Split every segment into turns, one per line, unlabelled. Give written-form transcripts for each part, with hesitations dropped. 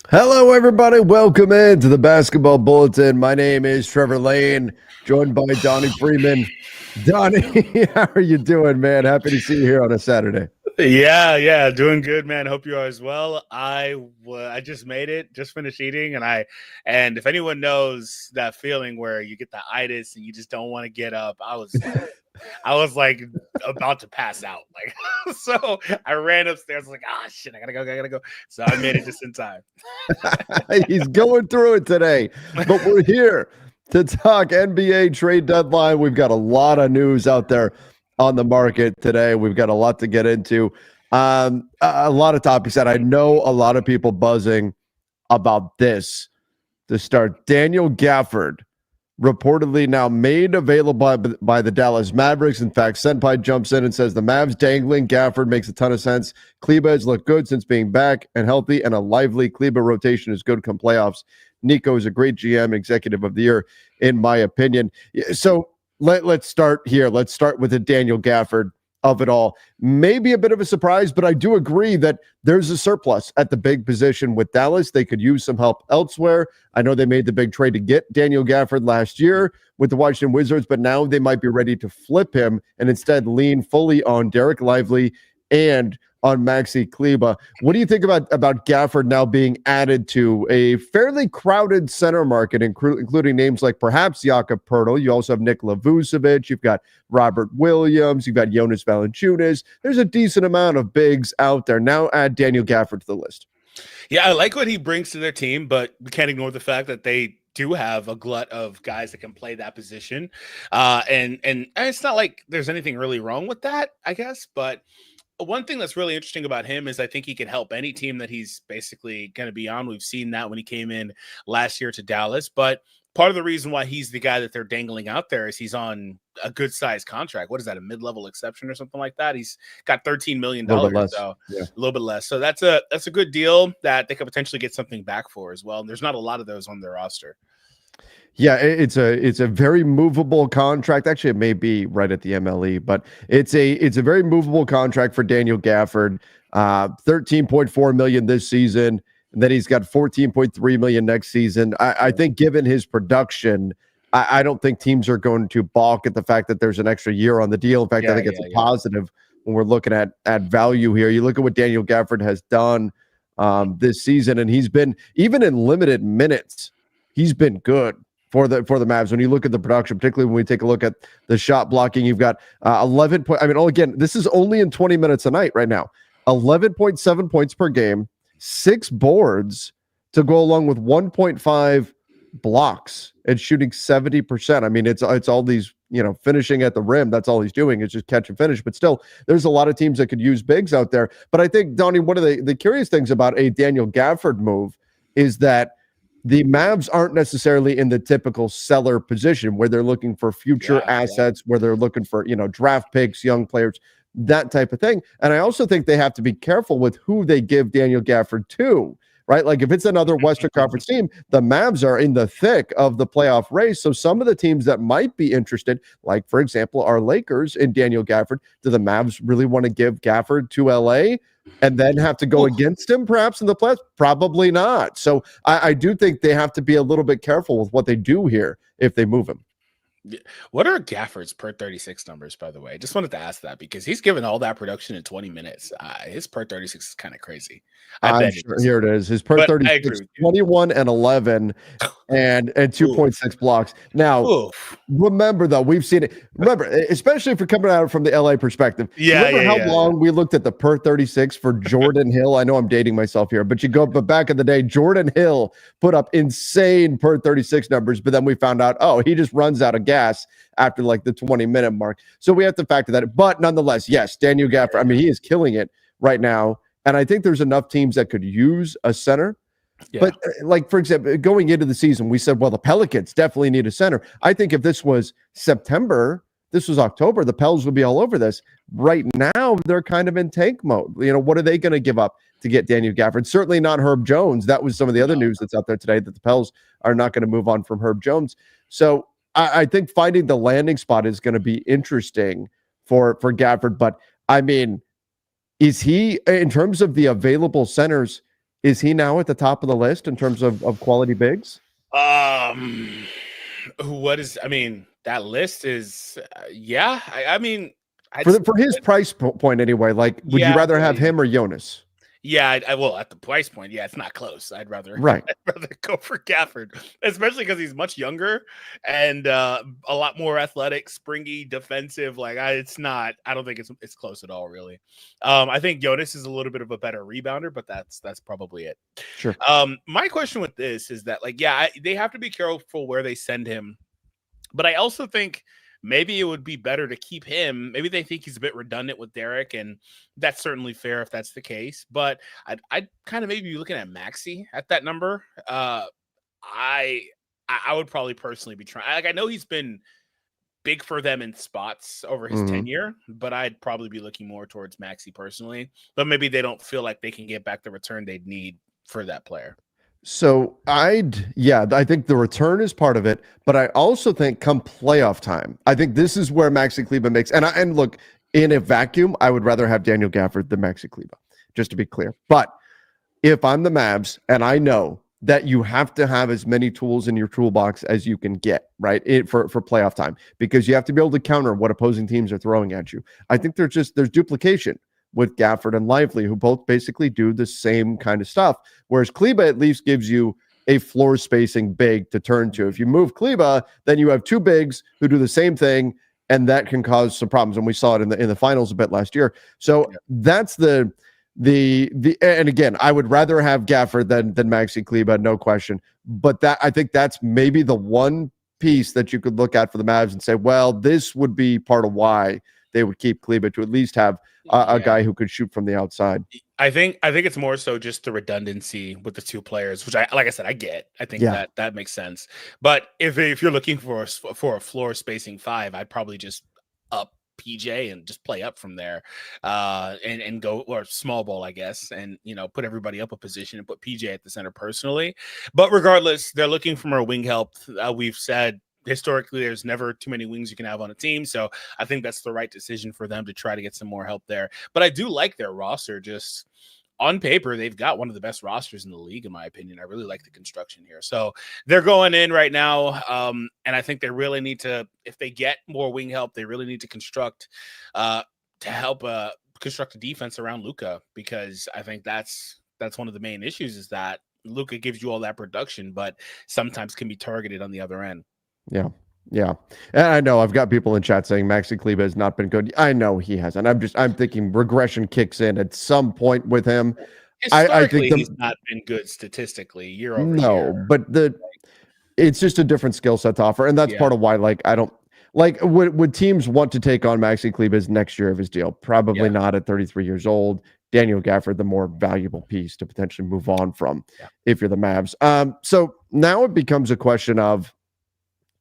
Hello, everybody. Welcome into the Basketball Bulletin. My name is Trevor Lane, joined by Donnie Freeman. Donnie, how are you doing, man? Happy to see you here on a Saturday.
Yeah, doing good, man. Hope you are as well. I just made it, just finished eating, and if anyone knows that feeling where you get the itis and you just don't want to get up, I was like about to pass out, like so. I ran upstairs, like, shit, I gotta go. So I made it just in time.
He's going through it today, but we're here to talk NBA trade deadline. We've got a lot of news out there on the market today. We've got a lot to get into. A lot of topics that I know a lot of people buzzing about this to start. Daniel Gafford reportedly now made available by the Dallas Mavericks. In fact, Senpai jumps in and says the Mavs dangling Gafford makes a ton of sense. Kleba has looked good since being back and healthy, and a lively Kleba rotation is good come playoffs. Nico is a great GM, executive of the year, in my opinion. So let's start here. Let's start with the Daniel Gafford of it all. Maybe a bit of a surprise, but I do agree that there's a surplus at the big position with Dallas. They could use some help elsewhere. I know they made the big trade to get Daniel Gafford last year with the Washington Wizards, but now they might be ready to flip him and instead lean fully on Derek Lively and on Maxi Kleba. What do you think about Gafford now being added to a fairly crowded center market, including names like perhaps Jakob Poeltl? You also have Nikola Vucevic. You've got Robert Williams. You've got Jonas Valanciunas. There's a decent amount of bigs out there. Now add Daniel Gafford to the list.
Yeah, I like what he brings to their team, but we can't ignore the fact that they do have a glut of guys that can play that position. And it's not like there's anything really wrong with that, I guess, but one thing that's really interesting about him is I think he can help any team that he's basically going to be on. We've seen that when he came in last year to Dallas, but part of the reason why he's the guy that they're dangling out there is he's on a good sized contract. What is that, a mid-level exception or something like that? He's got $13 million, so a little bit less. So that's a good deal that they could potentially get something back for as well. And there's not a lot of those on their roster.
Yeah, it's a very movable contract. Actually, it may be right at the MLE, but it's a very movable contract for Daniel Gafford. $13.4 million this season, and then he's got $14.3 million next season. I think given his production, I don't think teams are going to balk at the fact that there's an extra year on the deal. In fact, I think it's a positive when we're looking at value here. You look at what Daniel Gafford has done this season, and he's been, even in limited minutes, he's been good for the Mavs. When you look at the production, particularly when we take a look at the shot blocking, you've got 11 point. I mean, again, this is only in 20 minutes a night right now. 11.7 points per game, 6 boards to go along with 1.5 blocks and shooting 70%. I mean, it's all these, finishing at the rim. That's all he's doing is just catch and finish. But still, there's a lot of teams that could use bigs out there. But I think, Donnie, one of the curious things about a Daniel Gafford move is that the Mavs aren't necessarily in the typical seller position where they're looking for future assets, where they're looking for, draft picks, young players, that type of thing. And I also think they have to be careful with who they give Daniel Gafford to, right? Like if it's another Western Conference team, the Mavs are in the thick of the playoff race. So some of the teams that might be interested, like for example, our Lakers in Daniel Gafford, do the Mavs really want to give Gafford to LA? And then have to go against him perhaps in the playoffs? Probably not. So I do think they have to be a little bit careful with what they do here if they move him.
What are Gafford's per 36 numbers, by the way? I just wanted to ask that because he's given all that production in 20 minutes. His per 36 is kind of crazy.
Here it is. His per 36, 21 and 11 and 2.6 blocks. Now, remember, though, we've seen it. Remember, especially if you're coming out from the LA perspective. Remember how long we looked at the per 36 for Jordan Hill? I know I'm dating myself here, but back in the day, Jordan Hill put up insane per 36 numbers, but then we found out, he just runs out of gas after like the 20-minute mark. So we have to factor that in. But nonetheless, yes, Daniel Gafford, I mean, he is killing it right now. And I think there's enough teams that could use a center. Yeah. But like, for example, going into the season, we said, well, the Pelicans definitely need a center. I think if this was September, this was October, the Pels would be all over this. Right now, they're kind of in tank mode. What are they going to give up to get Daniel Gafford? Certainly not Herb Jones. That was some of the other news that's out there today, that the Pels are not going to move on from Herb Jones. So I think finding the landing spot is going to be interesting for Gafford. But I mean, is he, in terms of the available centers, Is he now at the top of the list in terms of quality bigs?
Um, what is? I mean, that list is. Yeah. I mean, I'd
For his price point anyway, like, would you
yeah,
rather have him or Jonas?
yeah. Well, at the price point, yeah, it's not close. I'd rather
Right.
I'd rather go for Gafford, especially because he's much younger and a lot more athletic, springy, defensive. Like, it's not. I don't think it's close at all, really. I think Jonas is a little bit of a better rebounder, but that's probably it.
Sure.
My question with this is that, like, yeah, they have to be careful where they send him, but I also think maybe it would be better to keep him. Maybe they think he's a bit redundant with Derek, and that's certainly fair if that's the case. But I'd kind of maybe be looking at Maxi at that number. I would probably personally be trying. Like, I know he's been big for them in spots over his tenure, but I'd probably be looking more towards Maxi personally. But maybe they don't feel like they can get back the return they'd need for that player.
So I think the return is part of it, but I also think come playoff time, I think this is where Maxi Kleber makes, and look, in a vacuum, I would rather have Daniel Gafford than Maxi Kleber, just to be clear. But if I'm the Mavs and I know that you have to have as many tools in your toolbox as you can get, right, for playoff time, because you have to be able to counter what opposing teams are throwing at you. I think there's duplication with Gafford and Lively, who both basically do the same kind of stuff. Whereas Kleba at least gives you a floor spacing big to turn to. If you move Kleba, then you have two bigs who do the same thing, and that can cause some problems. And we saw it in the finals a bit last year. So that's the and again, I would rather have Gafford than Maxi Kleba, no question. But that, I think that's maybe the one piece that you could look at for the Mavs and say, well, this would be part of why they would keep Kleba, to at least have a guy who could shoot from the outside.
I think it's more so just the redundancy with the two players, which like I said, I get. I think that makes sense. But if you're looking for a floor spacing five, I'd probably just up PJ and just play up from there, and go, or small ball, I guess, and put everybody up a position and put PJ at the center personally. But regardless, they're looking for more wing help. We've said historically there's never too many wings you can have on a team, so I think that's the right decision for them to try to get some more help there. But I do like their roster. Just on paper, they've got one of the best rosters in the league, in my opinion. I really like the construction here, so they're going in right now, and I think they really need to, if they get more wing help, they really need to construct to help construct a defense around Luka, because I think that's one of the main issues, is that Luka gives you all that production, but sometimes can be targeted on the other end.
Yeah. And I know I've got people in chat saying Maxi Kleba has not been good. I know he hasn't. I'm thinking regression kicks in at some point with him.
I think he's not been good statistically year over year.
No, but it's just a different skill set to offer. And that's part of why, like, I don't like, would teams want to take on Maxi Kleba's next year of his deal? Probably not at 33 years old. Daniel Gafford, the more valuable piece to potentially move on from if you're the Mavs. So now it becomes a question of,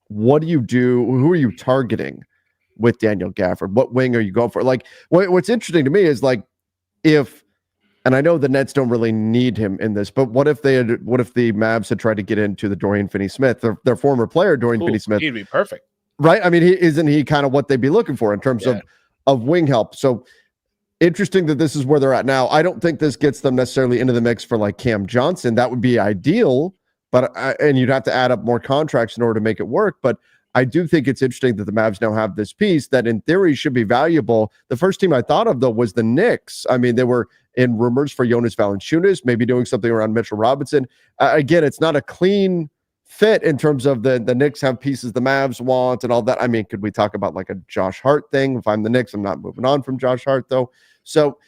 what do you do? Who are you targeting with Daniel Gafford? What wing are you going for? Like, what's interesting to me is, like, and I know the Nets don't really need him in this, but what if the Mavs had tried to get into the Dorian Finney-Smith, their former player, Dorian Finney-Smith?
He'd be perfect.
Right? I mean, isn't he kind of what they'd be looking for in terms of wing help? So interesting that this is where they're at now. I don't think this gets them necessarily into the mix for, like, Cam Johnson. That would be ideal. But and you'd have to add up more contracts in order to make it work. But I do think it's interesting that the Mavs now have this piece that in theory should be valuable. The first team I thought of, though, was the Knicks. I mean, they were in rumors for Jonas Valanciunas, maybe doing something around Mitchell Robinson. Again, it's not a clean fit in terms of the Knicks have pieces the Mavs want and all that. I mean, could we talk about like a Josh Hart thing? If I'm the Knicks, I'm not moving on from Josh Hart, though. So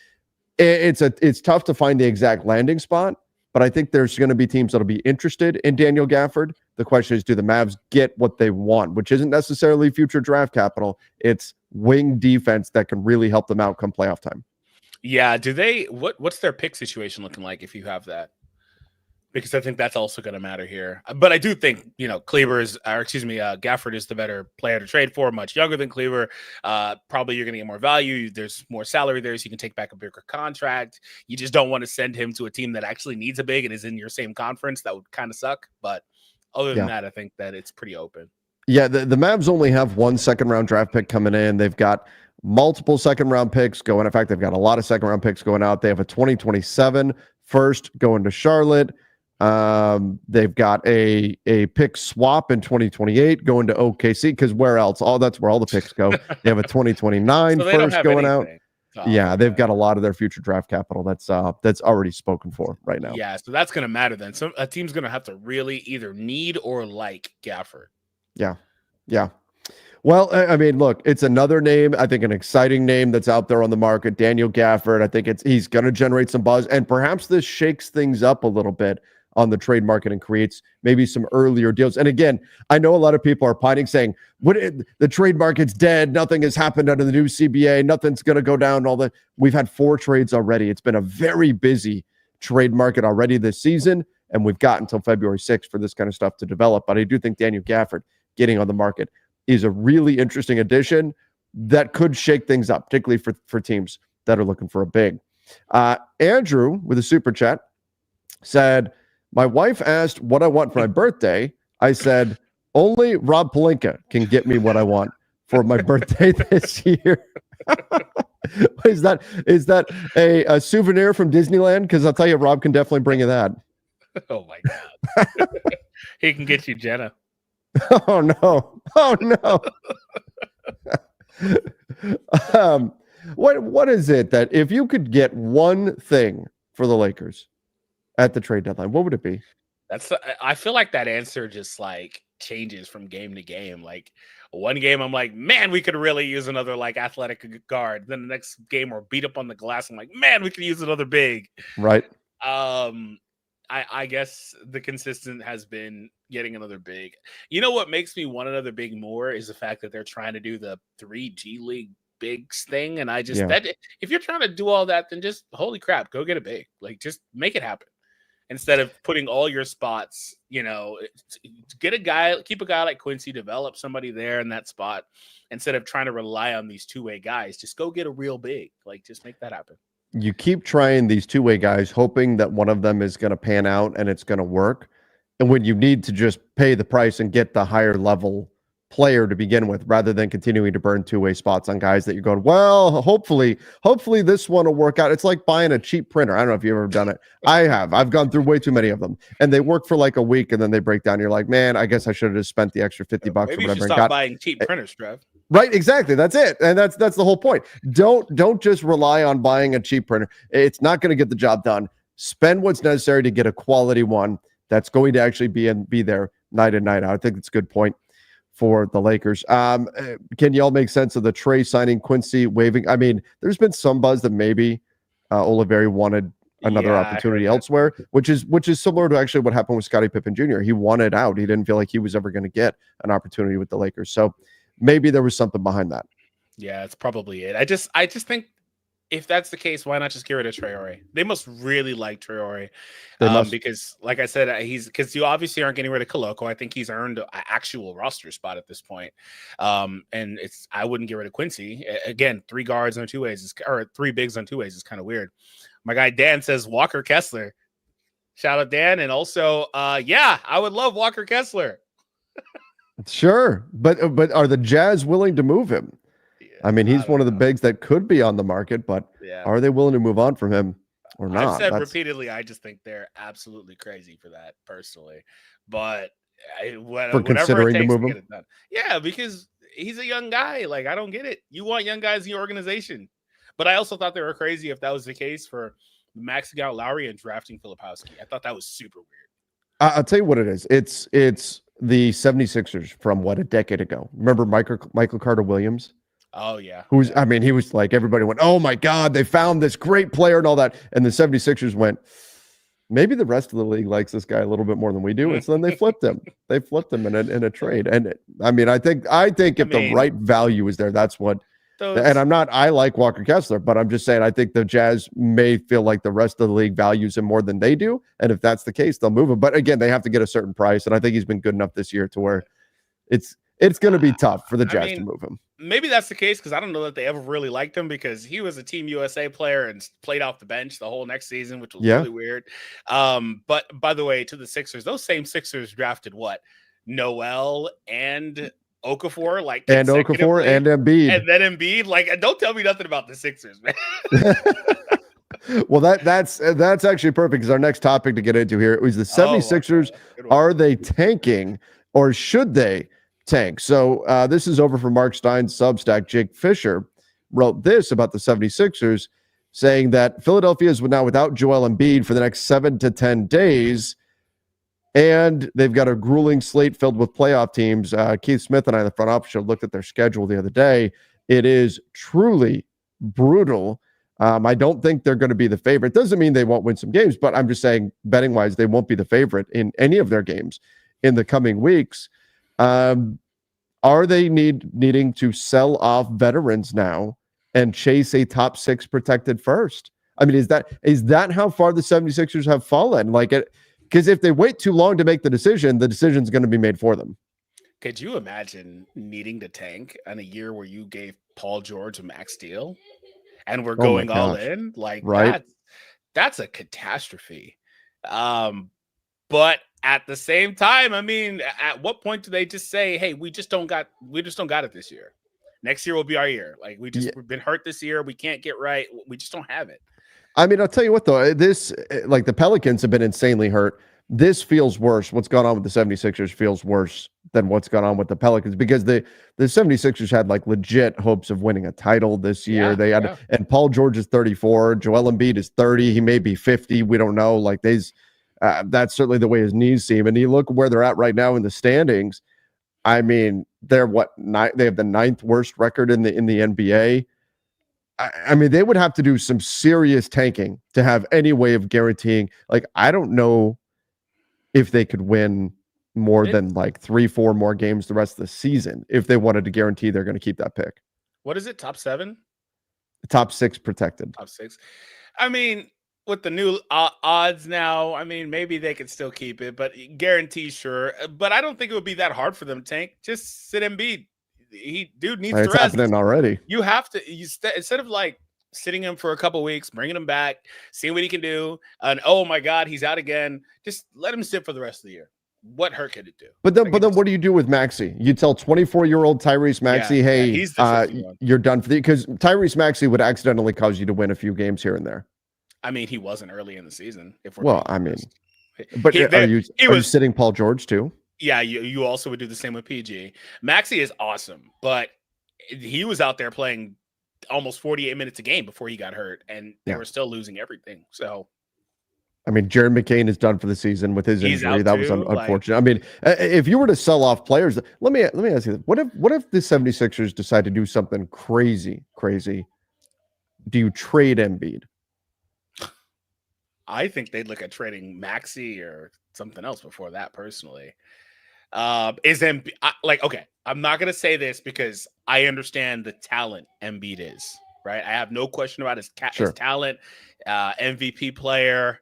it's tough to find the exact landing spot. But I think there's going to be teams that'll be interested in Daniel Gafford. The question is, do the Mavs get what they want, which isn't necessarily future draft capital. It's wing defense that can really help them out come playoff time.
Yeah. Do they, what's their pick situation looking like if you have that? Because I think that's also going to matter here. But I do think, Gafford is the better player to trade for, much younger than Kleber. Probably you're going to get more value. There's more salary there, so you can take back a bigger contract. You just don't want to send him to a team that actually needs a big and is in your same conference. That would kind of suck. But other than that, I think that it's pretty open. Yeah,
the Mavs only have one second-round draft pick coming in. They've got multiple second-round picks going. In fact, they've got a lot of second-round picks going out. They have a 2027 first going to Charlotte. They've got a pick swap in 2028 going to OKC, because where else? That's where all the picks go. They have a 2029
So they don't
first
have
going out.
anything.
Yeah, they've got a lot of their future draft capital that's already spoken for right now.
Yeah, so that's going to matter then. So a team's going to have to really either need or like Gafford.
Yeah. Well, I mean, look, it's another name. I think an exciting name that's out there on the market, Daniel Gafford. I think he's going to generate some buzz, and perhaps this shakes things up a little bit on the trade market and creates maybe some earlier deals. And again, I know a lot of people are pining, saying, the trade market's dead. Nothing has happened under the new CBA. Nothing's going to go down. We've had 4 trades already. It's been a very busy trade market already this season, and we've got until February 6th for this kind of stuff to develop. But I do think Daniel Gafford getting on the market is a really interesting addition that could shake things up, particularly for teams that are looking for a big. Andrew, with a super chat, said, my wife asked what I want for my birthday. I said, only Rob Pelinka can get me what I want for my birthday this year. Is that a souvenir from Disneyland? Because I'll tell you, Rob can definitely bring you that.
Oh, my God. He can get you Jenna.
Oh no! What is it that if you could get one thing for the Lakers at the trade deadline, what would it be?
I feel like that answer just like changes from game to game. Like one game, I'm like, man, we could really use another like athletic guard. Then the next game, we're beat up on the glass. I'm like, man, we could use another big.
Right.
I guess the consistent has been getting another big. You know what makes me want another big more is the fact that they're trying to do the 3 G League bigs thing. And I just, if you're trying to do all that, then just, holy crap, go get a big. Like, just make it happen. Instead of putting all your spots, get a guy, keep a guy like Quincy, develop somebody there in that spot. Instead of trying to rely on these 2-way guys, just go get a real big. Like, just make that happen.
You keep trying these 2-way guys, hoping that one of them is going to pan out and it's going to work. And when you need to just pay the price and get the higher level player to begin with, rather than continuing to burn 2-way spots on guys that you're going, well, hopefully this one will work out. It's like buying a cheap printer. I don't know if you've ever done it. I have. I've gone through way too many of them, and they work for like a week and then they break down. You're like, man, I guess I should have just spent the extra $50
Maybe
or whatever.
You should stop buying cheap printers, Trev.
Right, exactly. That's it. And that's the whole point. Don't just rely on buying a cheap printer. It's not going to get the job done. Spend what's necessary to get a quality one that's going to actually be there night in, night out. I think it's a good point for the Lakers. Can y'all make sense of the Trey signing, Quincy waiving? I mean, there's been some buzz that maybe Oliveri wanted another opportunity elsewhere, which is similar to actually what happened with Scottie Pippen Jr. He wanted out. He didn't feel like he was ever going to get an opportunity with the Lakers. So maybe there was something behind that.
Yeah, it's probably it. I just think if that's the case, why not just get rid of Traore? They must really like Traore, because, like I said, because you obviously aren't getting rid of Koloko. I think he's earned an actual roster spot at this point. And I wouldn't get rid of Quincy. Again, 3 guards on 2 ways or 3 bigs on 2 ways is kind of weird. My guy Dan says Walker Kessler. Shout out Dan, and also, I would love Walker Kessler.
Sure, but are the Jazz willing to move him? I mean, he's one of the bigs that could be on the market, but are they willing to move on from him or not?
I've said repeatedly, I just think they're absolutely crazy for that personally. But
for considering to move him,
yeah, because he's a young guy. Like, I don't get it. You want young guys in your organization, but I also thought they were crazy if that was the case for maxing out Lowry and drafting Filipowski. I thought that was super weird.
I'll tell you what it is. It's the 76ers from a decade ago. Remember Michael Carter-Williams?
Oh, yeah.
He was like, everybody went, oh my God, they found this great player and all that. And the 76ers went, maybe the rest of the league likes this guy a little bit more than we do. And so then they flipped him. They flipped him in a trade. And I think if the right value is there, that's what. And I like Walker Kessler, but I'm just saying, I think the Jazz may feel like the rest of the league values him more than they do. And if that's the case, they'll move him. But again, they have to get a certain price. And I think he's been good enough this year to where it's going to be tough for the Jazz to move him.
Maybe that's the case, because I don't know that they ever really liked him, because he was a Team USA player and played off the bench the whole next season, which was really weird. But by the way, to the Sixers, those same Sixers drafted what? Noel and Okafor, and
Embiid.
And then Embiid. Like, don't tell me nothing about the Sixers, man.
Well, that's actually perfect because our next topic to get into here is the
Oh,
76ers.
okay. Good one.
Are they tanking or should they tank? So this is over from Mark Stein's Substack. Jake Fisher wrote this about the 76ers, saying that Philadelphia is now without Joel Embiid for the next 7 to 10 days. And they've got a grueling slate filled with playoff teams. Keith Smith and I, the front office show, looked at their schedule the other day. It is truly brutal. I don't think they're going to be the favorite. Doesn't mean they won't win some games, but I'm just saying, betting wise, they won't be the favorite in any of their games in the coming weeks. Are they needing to sell off veterans now and chase a top 6 protected first? I mean, is that how far the 76ers have fallen? Because if they wait too long to make the decision's going to be made for them.
Could you imagine needing to tank in a year where you gave Paul George a max deal and we're going all in? Like,
right?
That's a catastrophe. But at the same time, I mean, at what point do they just say, "Hey, we just don't got it this year. Next year will be our year. Like we've been hurt this year. We can't get right. We just don't have it."
I mean, I'll tell you what, though, the Pelicans have been insanely hurt. This feels worse. What's gone on with the 76ers feels worse than what's gone on with the Pelicans because the 76ers had legit hopes of winning a title this year. And Paul George is 34. Joel Embiid is 30. He may be 50. We don't know. That's certainly the way his knees seem. And you look where they're at right now in the standings. I mean, they're they have the 9th worst record in the NBA. I mean, they would have to do some serious tanking to have any way of guaranteeing. I don't know if they could win more than 3-4 more games the rest of the season if they wanted to guarantee they're going to keep that pick.
What is it? Top 7?
Top 6 protected.
Top 6. I mean, with the new odds now, I mean, maybe they could still keep it, but guarantee, sure. But I don't think it would be that hard for them, tank. Just sit Embiid. Dude needs to rest.
It's happening already.
You have to instead of sitting him for a couple weeks, bringing him back, seeing what he can do, and oh my God, he's out again. Just let him sit for the rest of the year. What hurt could it do?
But then what do you do with Maxey? You tell 24-year-old Tyrese Maxey, hey, you're done for because Tyrese Maxey would accidentally cause you to win a few games here and there.
I mean, he wasn't early in the season.
Are you sitting Paul George too?
Yeah, you also would do the same with PG. Maxey is awesome, but he was out there playing almost 48 minutes a game before he got hurt, and they were still losing everything. So,
I mean, Jared McCain is done for the season with his injury. That was unfortunate. I mean, if you were to sell off players, let me ask you this. What if the 76ers decide to do something crazy? Do you trade Embiid?
I think they'd look at trading Maxey or something else before that, personally. Is Embiid okay? I'm not gonna say this because I understand the talent Embiid is, right? I have no question about his talent, MVP player.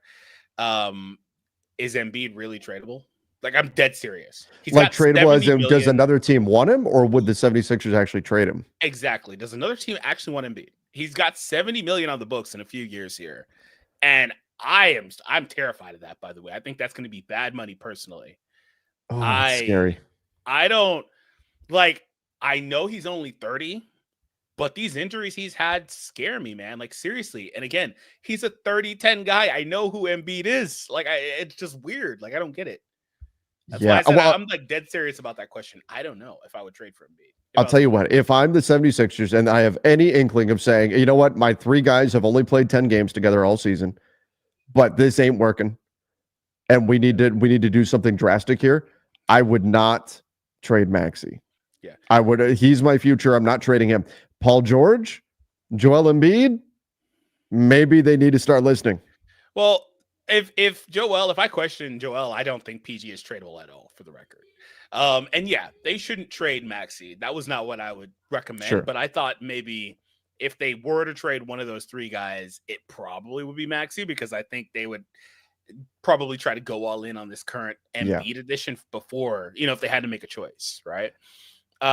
Is Embiid really tradable? I'm dead serious. He's
tradable as in, does another team want him, or would the 76ers actually trade him?
Exactly. Does another team actually want Embiid? He's got $70 million on the books in a few years here, and I'm terrified of that. By the way, I think that's going to be bad money personally.
Oh, that's scary.
I don't I know he's only 30, but these injuries he's had scare me, man. Seriously. And again, he's a 30-10 guy. I know who Embiid is. It's just weird. I don't get it. That's why I said I'm dead serious about that question. I don't know if I would trade for Embiid.
I'll tell you what, if I'm the 76ers and I have any inkling of saying, you know what, my 3 guys have only played 10 games together all season, but this ain't working, and we need to do something drastic here, I would not trade Maxey.
Yeah,
I would. He's my future. I'm not trading him. Paul George, Joel Embiid, maybe they need to start listening.
Well, if I question Joel, I don't think PG is tradable at all, for the record. And yeah, they shouldn't trade Maxey. That was not what I would recommend. Sure. But I thought maybe if they were to trade one of those 3 guys, it probably would be Maxey, because I think they would probably try to go all in on this current Embiid edition before, if they had to make a choice, right? But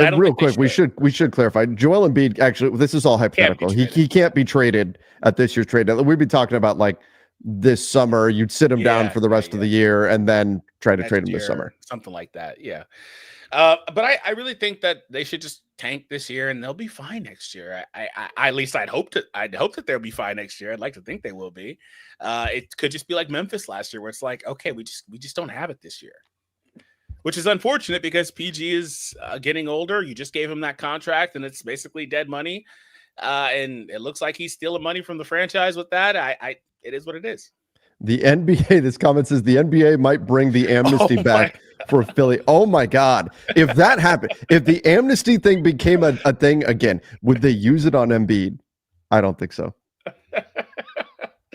I don't.
Real quick, we should clarify. Joel Embiid, actually, this is all hypothetical. He can't be traded at this year's trade deadline. We'd be talking about this summer. You'd sit him down for the rest of the year and then try to
Next
trade him
year,
this summer.
something like that. Yeah. But I really think that they should just tank this year and they'll be fine next year. I at least I'd hope that they'll be fine next year. I'd like to think they will be. It could just be like Memphis last year, where it's like, okay, we just don't have it this year, which is unfortunate because PG is getting older. You just gave him that contract, and it's basically dead money. And it looks like he's stealing money from the franchise with that. It is what it is.
The NBA, this comment says the NBA might bring the amnesty back for Philly. Oh my God. If that happened, if the amnesty thing became a thing again, would they use it on Embiid? I don't think so.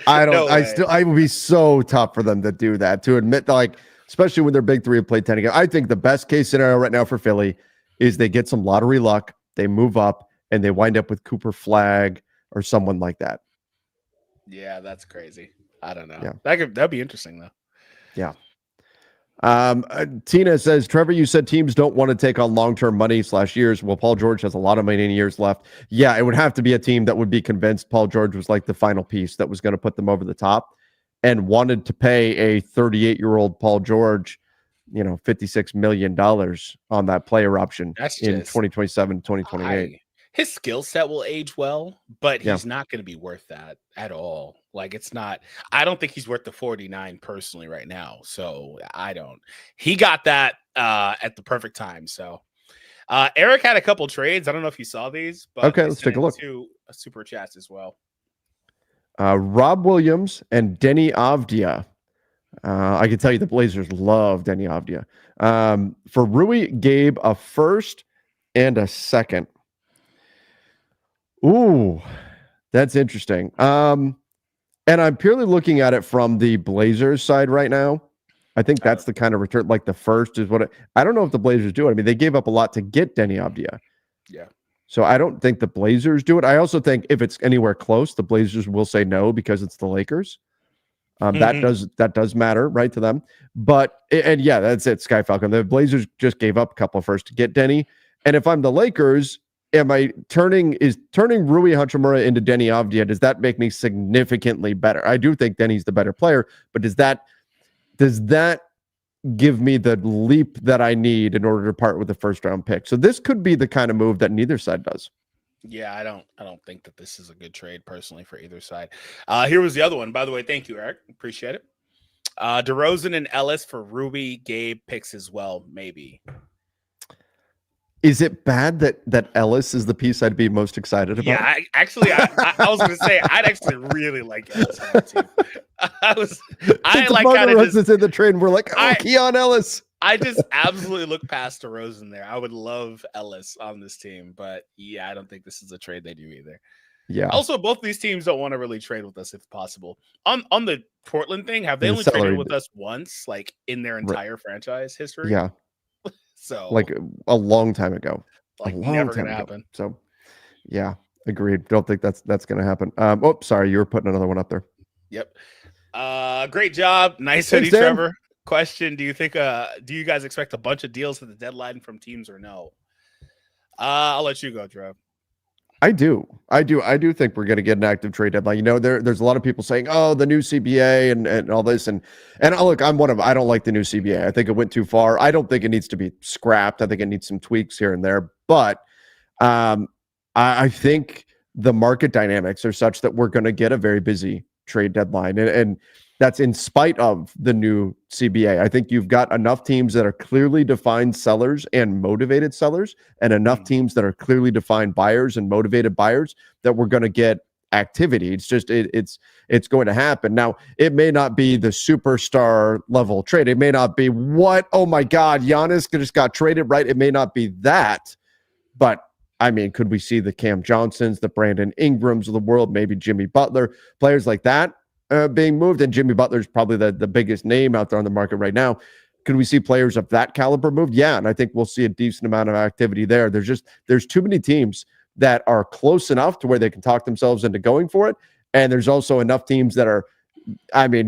I would be so tough for them to do that, to admit that, like, especially when their big three have played 10 again. I think the best case scenario right now for Philly is they get some lottery luck, they move up, and they wind up with Cooper Flagg or someone like that.
Yeah, that's crazy. I don't know.
Yeah.
That'd be interesting though.
Yeah. Tina says, Trevor, you said teams don't want to take on long-term money /years. Well, Paul George has a lot of money in years left. Yeah, it would have to be a team that would be convinced Paul George was like the final piece that was going to put them over the top and wanted to pay a 38-year-old Paul George, $56 million on that player option in 2027, 2028.
His skill set will age well, but he's not going to be worth that at all. Like, it's not. I don't think he's worth the 49 personally right now. So I don't. He got that at the perfect time. So Eric had a couple trades. I don't know if you saw these, but
okay, let's take a look.
To super chats as well.
Rob Williams and Denny Avdia. I can tell you the Blazers love Denny Avdia. For Rui, Gabe, a first and a second. Ooh, that's interesting. And I'm purely looking at it from the Blazers side right now. I think that's the kind of return, like the first is what I don't know if the Blazers do it. I mean, they gave up a lot to get Denny Avdia.
Yeah.
So I don't think the Blazers do it. I also think if it's anywhere close, the Blazers will say no because it's the Lakers. That does matter, right, to them. But and yeah, that's it. Sky Falcon. The Blazers just gave up a couple first to get Denny. And if I'm the Lakers, am I turning Rui Hachimura into Denny Avdia? Does that make me significantly better? I do think Denny's the better player, but does that give me the leap that I need in order to part with the first round pick? So this could be the kind of move that neither side does.
Yeah, I don't think that this is a good trade personally for either side. Here was the other one, by the way. Thank you, Eric. Appreciate it. DeRozan and Ellis for Rui, Gabe picks as well, maybe.
Is it bad that Ellis is the piece I'd be most excited about?
Yeah, I was going to say I'd actually really like Ellis on the team. I like kind of just
in the trade. We're like, Keon Ellis.
I just absolutely look past DeRozan there. I would love Ellis on this team, but yeah, I don't think this is a trade they do either.
Yeah.
Also, both these teams don't want to really trade with us if possible. On the Portland thing, have they only traded with us once, like in their entire franchise history?
Yeah.
So
like a long time ago.
Like never gonna happen.
So yeah, agreed. Don't think that's gonna happen. Sorry, you were putting another one up there.
Yep. Great job. Nice hoodie, Trevor. Question: do you guys expect a bunch of deals at the deadline from teams or no? I'll let you go, Trev.
I do think we're going to get an active trade deadline. There's a lot of people saying, "Oh, the new CBA and all this," and look, I'm one of them. I don't like the new CBA. I think it went too far. I don't think it needs to be scrapped. I think it needs some tweaks here and there. But I think the market dynamics are such that we're going to get a very busy trade deadline, and that's in spite of the new CBA. I think you've got enough teams that are clearly defined sellers and motivated sellers, and enough teams that are clearly defined buyers and motivated buyers that we're going to get activity. It's just it's going to happen. Now, it may not be the superstar level trade. It may not be oh my God, Giannis just got traded, right? It may not be that, but I mean, could we see the Cam Johnsons, the Brandon Ingrams of the world, maybe Jimmy Butler, players like that being moved? And Jimmy Butler's probably the biggest name out there on the market right now. Could we see players of that caliber moved? Yeah, and I think we'll see a decent amount of activity there. There's too many teams that are close enough to where they can talk themselves into going for it, and there's also enough teams that are,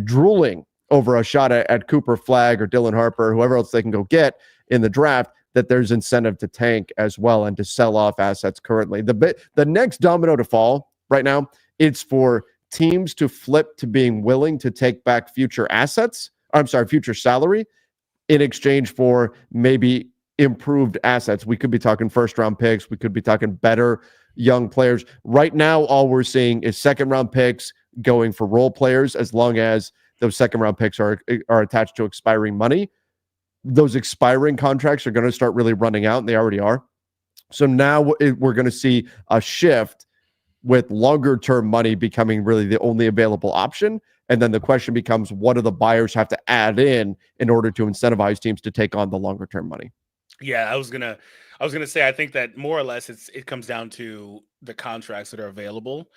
drooling over a shot at Cooper Flagg or Dylan Harper or whoever else they can go get in the draft, that there's incentive to tank as well and to sell off assets currently. The next domino to fall right now, it's for teams to flip to being willing to take back future future salary in exchange for maybe improved assets. We could be talking first round picks. We could be talking better young players. Right now, all we're seeing is second round picks going for role players, as long as those second round picks are attached to expiring money. Those expiring contracts are going to start really running out, and they already are. So now we're going to see a shift with longer term money becoming really the only available option. And then the question becomes, what do the buyers have to add in order to incentivize teams to take on the longer term money?
Yeah, I was gonna say, I think that more or less it comes down to the contracts that are available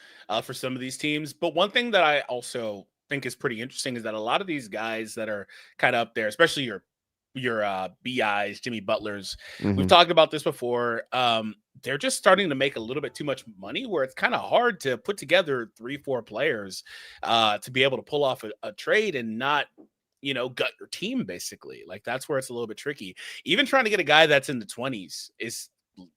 for some of these teams. But one thing that I also think is pretty interesting is that a lot of these guys that are kind of up there, especially your BIs, Jimmy Butlers, we've talked about this before. They're just starting to make a little bit too much money, where it's kind of hard to put together 3-4 players to be able to pull off a trade and not, gut your team, basically. Like, that's where it's a little bit tricky. Even trying to get a guy that's in the 20s is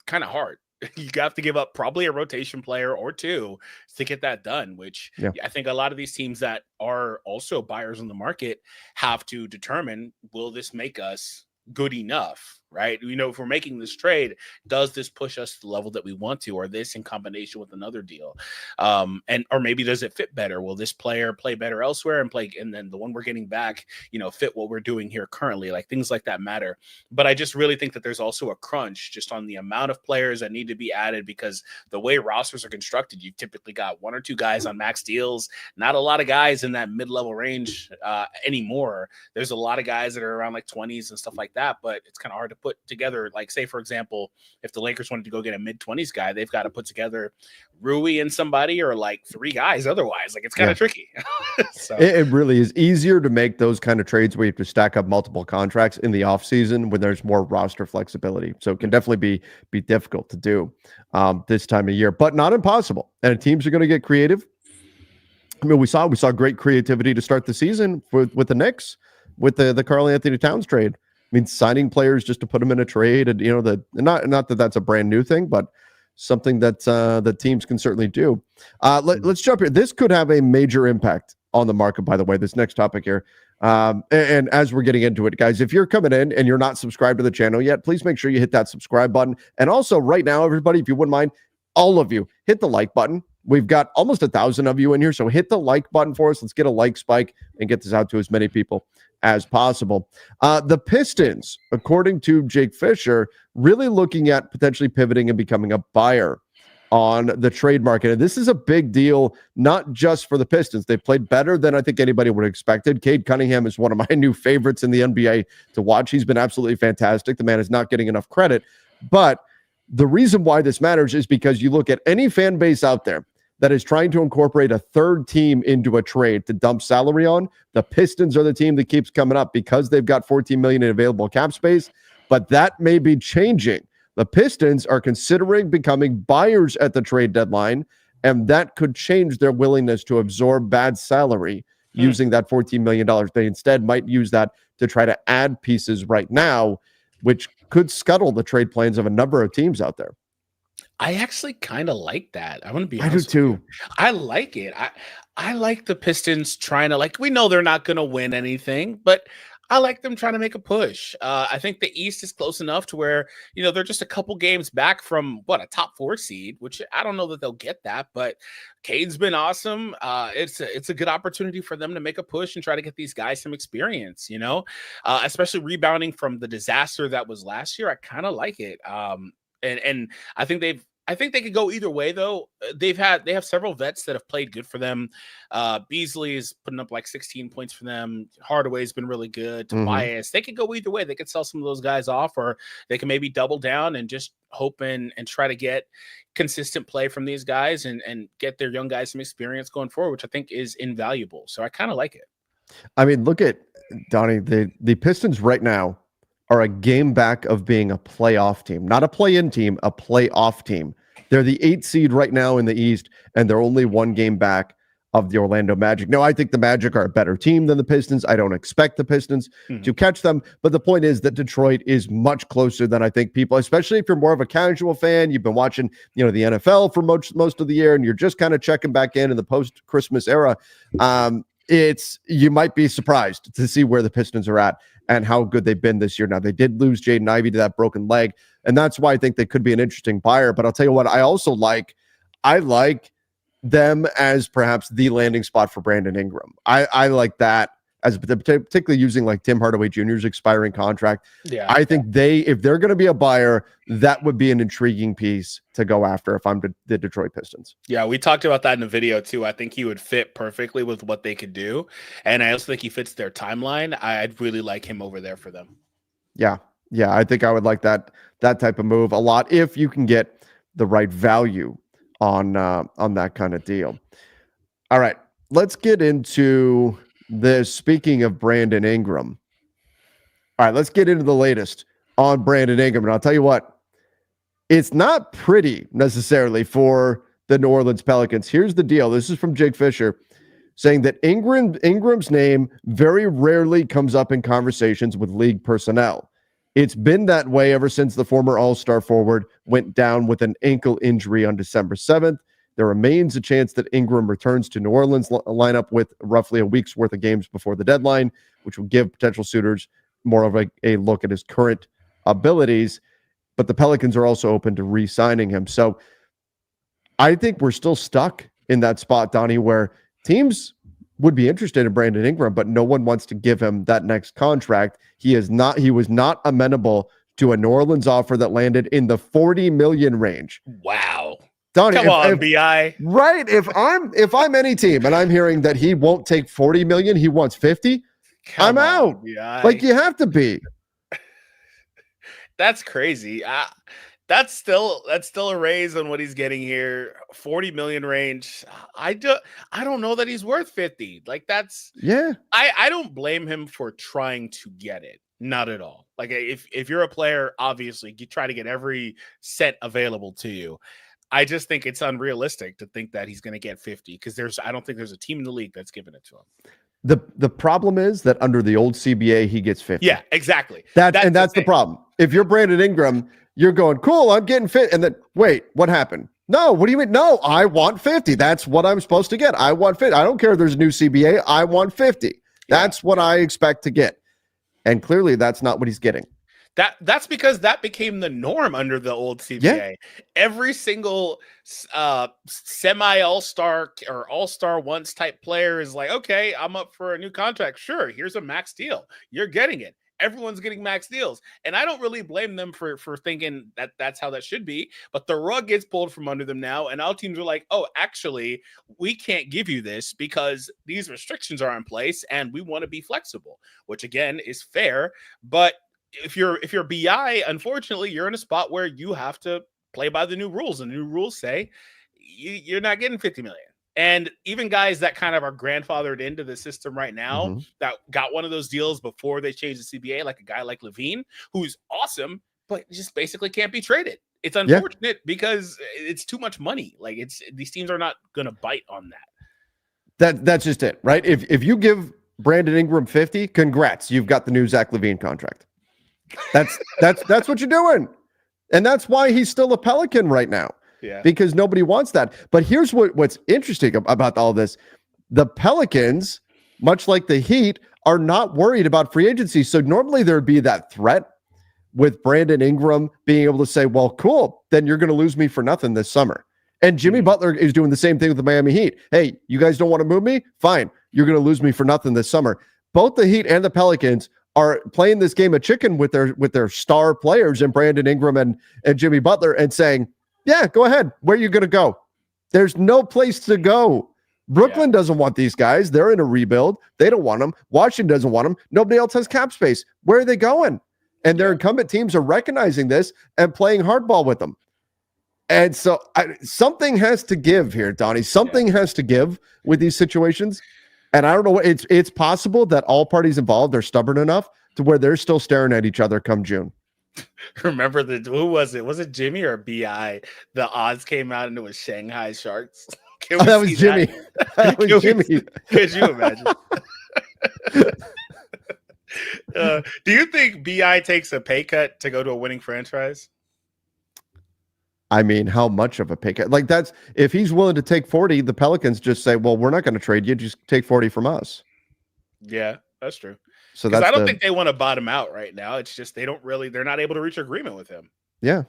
kind of hard. You have to give up probably a rotation player or two to get that done, which I think a lot of these teams that are also buyers on the market have to determine, will this make us good enough, right? If we're making this trade, does this push us to the level that we want to, or this in combination with another deal? Or maybe does it fit better? Will this player play better elsewhere and then the one we're getting back, fit what we're doing here currently? Like, things like that matter. But I just really think that there's also a crunch just on the amount of players that need to be added, because the way rosters are constructed, you've typically got 1 or 2 guys on max deals, not a lot of guys in that mid-level range anymore. There's a lot of guys that are around like 20s and stuff like that, but it's kind of hard to put together. Like, say, for example, if the Lakers wanted to go get a mid-20s guy, they've got to put together Rui and somebody, or like 3 guys otherwise. Like, it's kind of tricky. So
it really is easier to make those kind of trades where you have to stack up multiple contracts in the offseason when there's more roster flexibility. So it can definitely be difficult to do this time of year, but not impossible. And teams are going to get creative. I mean, we saw great creativity to start the season with the Knicks, with the Karl Anthony Towns trade. I mean, signing players just to put them in a trade, and not that that's a brand new thing, but something that teams can certainly do. Let's jump here. This could have a major impact on the market, by the way, this next topic here. And as we're getting into it, guys, if you're coming in and you're not subscribed to the channel yet, please make sure you hit that subscribe button. And also, right now, everybody, if you wouldn't mind, all of you, hit the like button. We've got almost 1,000 of you in here, so hit the like button for us. Let's get a like spike and get this out to as many people as possible. The Pistons, according to Jake Fisher, really looking at potentially pivoting and becoming a buyer on the trade market. And this is a big deal, not just for the Pistons. They played better than I think anybody would have expected. Cade Cunningham is one of my new favorites in the NBA to watch. He's been absolutely fantastic. The man is not getting enough credit. But the reason why this matters is because you look at any fan base out there that is trying to incorporate a third team into a trade to dump salary on. The Pistons are the team that keeps coming up because they've got $14 million in available cap space, but that may be changing. The Pistons are considering becoming buyers at the trade deadline, and that could change their willingness to absorb bad salary using that $14 million. They instead might use that to try to add pieces right now, which could scuttle the trade plans of a number of teams out there.
I actually kind of like that. I want to be honest.
I do too.
I like it. I like the Pistons trying to, like, we know they're not going to win anything, but I like them trying to make a push. I think the East is close enough to where, they're just a couple games back from a top 4 seed, which I don't know that they'll get that, but Cade's been awesome. It's a good opportunity for them to make a push and try to get these guys some experience, especially rebounding from the disaster that was last year. I kind of like it. And I think they could go either way, though. They have several vets that have played good for them. Beasley is putting up like 16 points for them. Hardaway's been really good. Tobias, they could go either way. They could sell some of those guys off, or they can maybe double down and just hope and try to get consistent play from these guys and get their young guys some experience going forward, which I think is invaluable. So I kind of like it.
I mean, look at Donnie, the Pistons right now are a game back of being a playoff team, not a play-in team, a playoff team. They're the 8th seed right now in the East, and they're only 1 game back of the Orlando Magic. No, I think the Magic are a better team than the Pistons. I don't expect the Pistons to catch them. But the point is that Detroit is much closer than I think people, especially if you're more of a casual fan. You've been watching, the NFL for most of the year, and you're just kind of checking back in the post-Christmas era. You might be surprised to see where the Pistons are at and how good they've been this year. Now, they did lose Jaden Ivey to that broken leg, and that's why I think they could be an interesting buyer. But I'll tell you what, I like them as perhaps the landing spot for Brandon Ingram. I like that, as particularly using like Tim Hardaway Jr.'s expiring contract.
Yeah,
I think if they're going to be a buyer, that would be an intriguing piece to go after if I'm the Detroit Pistons.
Yeah, we talked about that in the video too. I think he would fit perfectly with what they could do, and I also think he fits their timeline. I'd really like him over there for them.
Yeah, I think I would like that type of move a lot if you can get the right value on that kind of deal. All right, let's get into this. Speaking of Brandon Ingram, all right, let's get into the latest on Brandon Ingram. And I'll tell you what, it's not pretty necessarily for the New Orleans Pelicans. Here's the deal. This is from Jake Fisher saying that Ingram's name very rarely comes up in conversations with league personnel. It's been that way ever since the former All-Star forward went down with an ankle injury on December 7th. There remains a chance that Ingram returns to New Orleans lineup with roughly a week's worth of games before the deadline, which will give potential suitors more of a look at his current abilities. But the Pelicans are also open to re-signing him. So I think we're still stuck in that spot, Donnie, where teams would be interested in Brandon Ingram, but no one wants to give him that next contract. He was not amenable to a New Orleans offer that landed in the $40 million range.
Wow.
Donnie,
come on, BI.
Right. If I'm any team and I'm hearing that he won't take $40 million, he wants 50, I'm out.
BI.
Like, you have to be.
That's crazy. That's still a raise on what he's getting here. 40 million range. I don't know that he's worth 50. Like, that's I don't blame him for trying to get it. Not at all. Like, if you're a player, obviously you try to get every cent available to you. I just think it's unrealistic to think that he's going to get 50 because I don't think there's a team in the league that's giving it to him.
The problem is that under the old CBA, he gets 50.
Yeah, exactly.
That's the problem. If you're Brandon Ingram, you're going, cool, I'm getting fit. And then, wait, what happened? No, what do you mean? No, I want 50. That's what I'm supposed to get. I want 50. I don't care if there's a new CBA. I want 50. That's what I expect to get. And clearly that's not what he's getting.
That's because that became the norm under the old CBA. Yeah. Every single semi all-star or all-star once type player is like, okay, I'm up for a new contract. Sure, here's a max deal. You're getting it. Everyone's getting max deals. And I don't really blame them for thinking that that's how that should be. But the rug gets pulled from under them now. And all teams are like, oh, actually, we can't give you this because these restrictions are in place and we want to be flexible, which again is fair. But if you're BI, unfortunately, you're in a spot where you have to play by the new rules. And the new rules say you're not getting 50 million. And even guys that kind of are grandfathered into the system right now that got one of those deals before they changed the CBA, like a guy like Levine, who's awesome, but just basically can't be traded. It's unfortunate because it's too much money. Like these teams are not going to bite on that.
That's just it, right? If you give Brandon Ingram 50, congrats, you've got the new Zach LaVine contract. That's what you're doing. And that's why he's still a Pelican right now.
Yeah.
Because nobody wants that. But here's what's interesting about all this. The Pelicans, much like the Heat, are not worried about free agency. So normally there'd be that threat with Brandon Ingram being able to say, well, cool, then you're going to lose me for nothing this summer. And Jimmy Butler is doing the same thing with the Miami Heat. Hey, you guys don't want to move me? Fine. You're going to lose me for nothing this summer. Both the Heat and the Pelicans are playing this game of chicken with their star players in Brandon Ingram and Jimmy Butler and saying, yeah, go ahead. Where are you going to go? There's no place to go. Brooklyn doesn't want these guys. They're in a rebuild. They don't want them. Washington doesn't want them. Nobody else has cap space. Where are they going? And their incumbent teams are recognizing this and playing hardball with them. And so something has to give here, Donnie. Something has to give with these situations. And I don't know. It's possible that all parties involved are stubborn enough to where they're still staring at each other come June.
Remember who was it? Was it Jimmy or BI? The odds came out and it was Shanghai Sharks. Can we
That was
see
Jimmy. That was Jimmy.
Could you imagine? Do you think BI takes a pay cut to go to a winning franchise?
I mean, how much of a pay cut? Like that's if he's willing to take 40, the Pelicans just say, "Well, we're not going to trade you. Just take 40 from us."
Yeah, that's true.
So
Because
that's
I don't think they want to bottom out right now. It's just they're not able to reach agreement with him.
Yeah.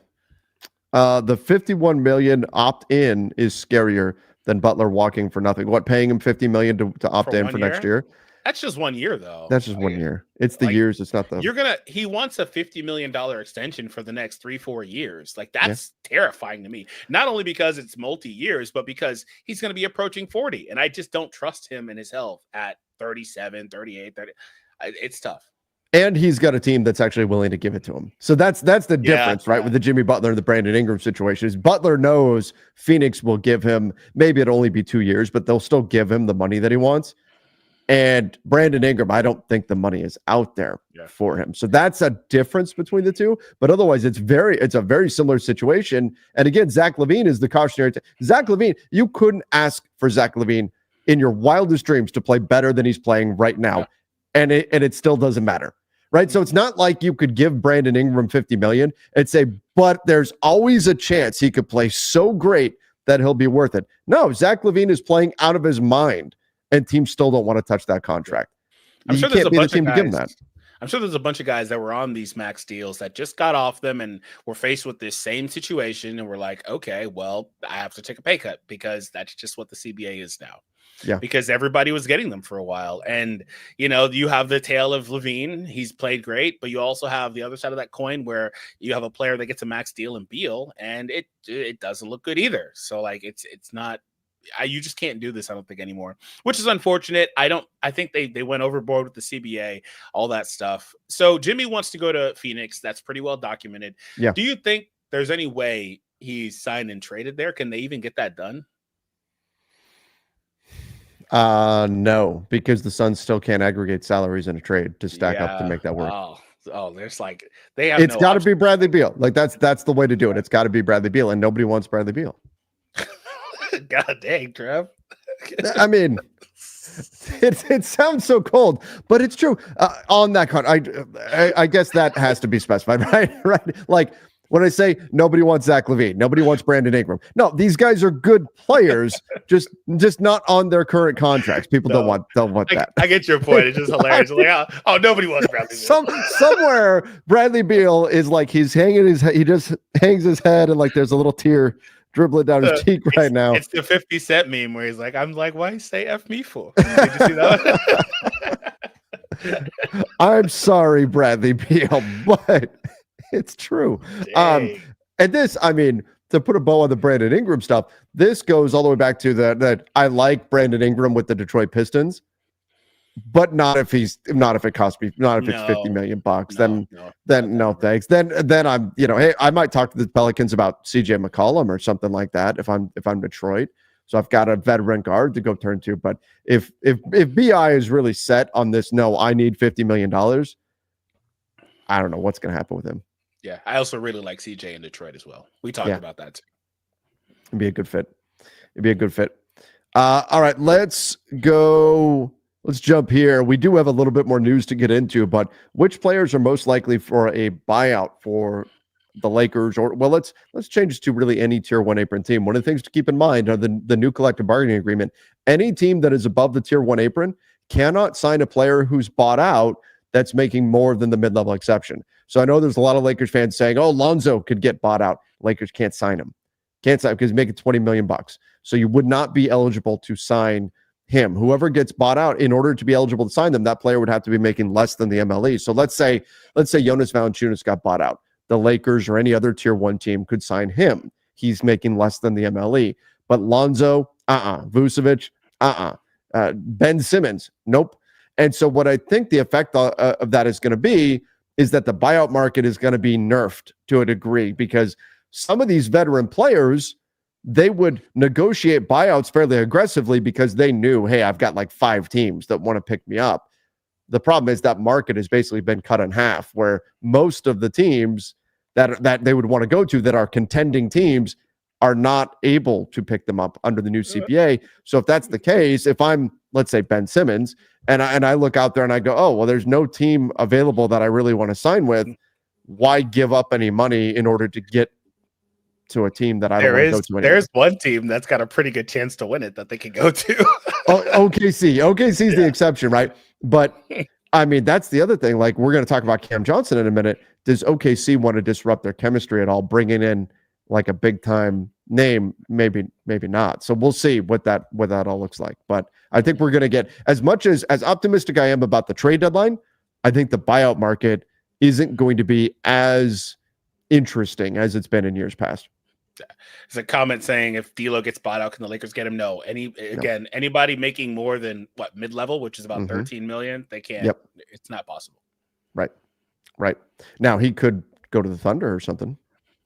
The 51 million opt-in is scarier than Butler walking for nothing. What, paying him 50 million to opt in for next year?
That's just 1 year, though.
That's just 1 year. It's the years. It's not the.
He wants a $50 million extension for the next 3-4 years. Like that's terrifying to me. Not only because it's multi-years, but because he's going to be approaching 40, and I just don't trust him and his health at 37, 38, 30. It's tough.
And he's got a team that's actually willing to give it to him. So that's the difference, right? With the Jimmy Butler and the Brandon Ingram situation is Butler knows Phoenix will give him, maybe it'll only be 2 years, but they'll still give him the money that he wants. And Brandon Ingram, I don't think the money is out there for him. So that's a difference between the two. But otherwise, it's a very similar situation. And again, Zach LaVine is the cautionary. Zach LaVine, you couldn't ask for Zach LaVine in your wildest dreams to play better than he's playing right now. And it still doesn't matter. Right. So it's not like you could give Brandon Ingram 50 million and say, but there's always a chance he could play so great that he'll be worth it. No, Zach LaVine is playing out of his mind and teams still don't want to touch that contract.
I'm sure there's a bunch of guys. I'm sure there's a bunch of guys that were on these max deals that just got off them and were faced with this same situation. And we're like, okay, well, I have to take a pay cut because that's just what the CBA is now.
Yeah,
because everybody was getting them for a while. And, you have the tale of LaVine. He's played great, but you also have the other side of that coin where you have a player that gets a max deal in Beal, and it doesn't look good either. So, like, it's not – you just can't do this, I don't think, anymore, which is unfortunate. I think they went overboard with the CBA, all that stuff. So Jimmy wants to go to Phoenix. That's pretty well documented.
Yeah.
Do you think there's any way he's signed and traded there? Can they even get that done?
No, because the Suns still can't aggregate salaries in a trade to stack up to make that work.
There's like they have.
It's got to be Bradley Beal. Like that's the way to do it. It's got to be Bradley Beal, and nobody wants Bradley Beal.
God dang, Trev.
I mean, it sounds so cold, but it's true. On that I guess that has to be specified, right? Right. Like when I say nobody wants Zach LaVine, nobody wants Brandon Ingram. No, these guys are good players, just not on their current contracts. People don't want that.
I get your point. It's just hilarious. Like, nobody wants Bradley Beal.
Somewhere Bradley Beal is like he just hangs his head and like there's a little tear dribbling down his cheek right now.
It's the 50 Cent meme where he's like, I'm like, why you say F me for? Did you see that?
I'm sorry, Bradley Beal, but it's true. And this, I mean, to put a bow on the Brandon Ingram stuff, this goes all the way back to that I like Brandon Ingram with the Detroit Pistons, but not if it costs me, not if it's $50 million. No, thanks. Then I'm, hey, I might talk to the Pelicans about CJ McCollum or something like that if I'm Detroit. So I've got a veteran guard to go turn to. But if BI is really set on this, no, I need $50 million. I don't know what's going to happen with him.
Yeah, I also really like CJ in Detroit as well. We talked about that too.
It'd be a good fit. All right, let's go. Let's jump here. We do have a little bit more news to get into, but which players are most likely for a buyout for the Lakers? Or let's change this to really any tier 1 apron team. One of the things to keep in mind are the new collective bargaining agreement. Any team that is above the tier 1 apron cannot sign a player who's bought out that's making more than the mid-level exception. So I know there's a lot of Lakers fans saying, "Oh, Lonzo could get bought out." Lakers can't sign him. Can't sign because he's making $20 million. So you would not be eligible to sign him. Whoever gets bought out, in order to be eligible to sign them, that player would have to be making less than the MLE. So let's say Jonas Valanciunas got bought out. The Lakers or any other tier 1 team could sign him. He's making less than the MLE. But Lonzo, Vucevic, Ben Simmons, nope. And so what I think the effect of that is going to be is that the buyout market is going to be nerfed to a degree, because some of these veteran players, they would negotiate buyouts fairly aggressively because they knew, hey, I've got like 5 teams that want to pick me up. The problem is that market has basically been cut in half, where most of the teams that they would want to go to that are contending teams are not able to pick them up under the new CBA. So if that's the case, if I'm, let's say, Ben Simmons, and I look out there and I go, oh, well, there's no team available that I really want to sign with. Why give up any money in order to get to a team that I don't want to go to anymore?
There's one team that's got a pretty good chance to win it that they can go to.
OKC. OKC is the exception, right? But I mean, that's the other thing. Like, we're going to talk about Cam Johnson in a minute. Does OKC want to disrupt their chemistry at all, bringing in like a big time name? Maybe not. So we'll see what that all looks like. But I think we're going to get, as much as optimistic I am about the trade deadline, I think the buyout market isn't going to be as interesting as it's been in years past.
There's a comment saying if D'Lo gets bought out, can the Lakers get him? No. Anybody making more than mid-level, which is about 13 million, they can't.
Yep.
It's not possible.
Right. Now he could go to the Thunder or something.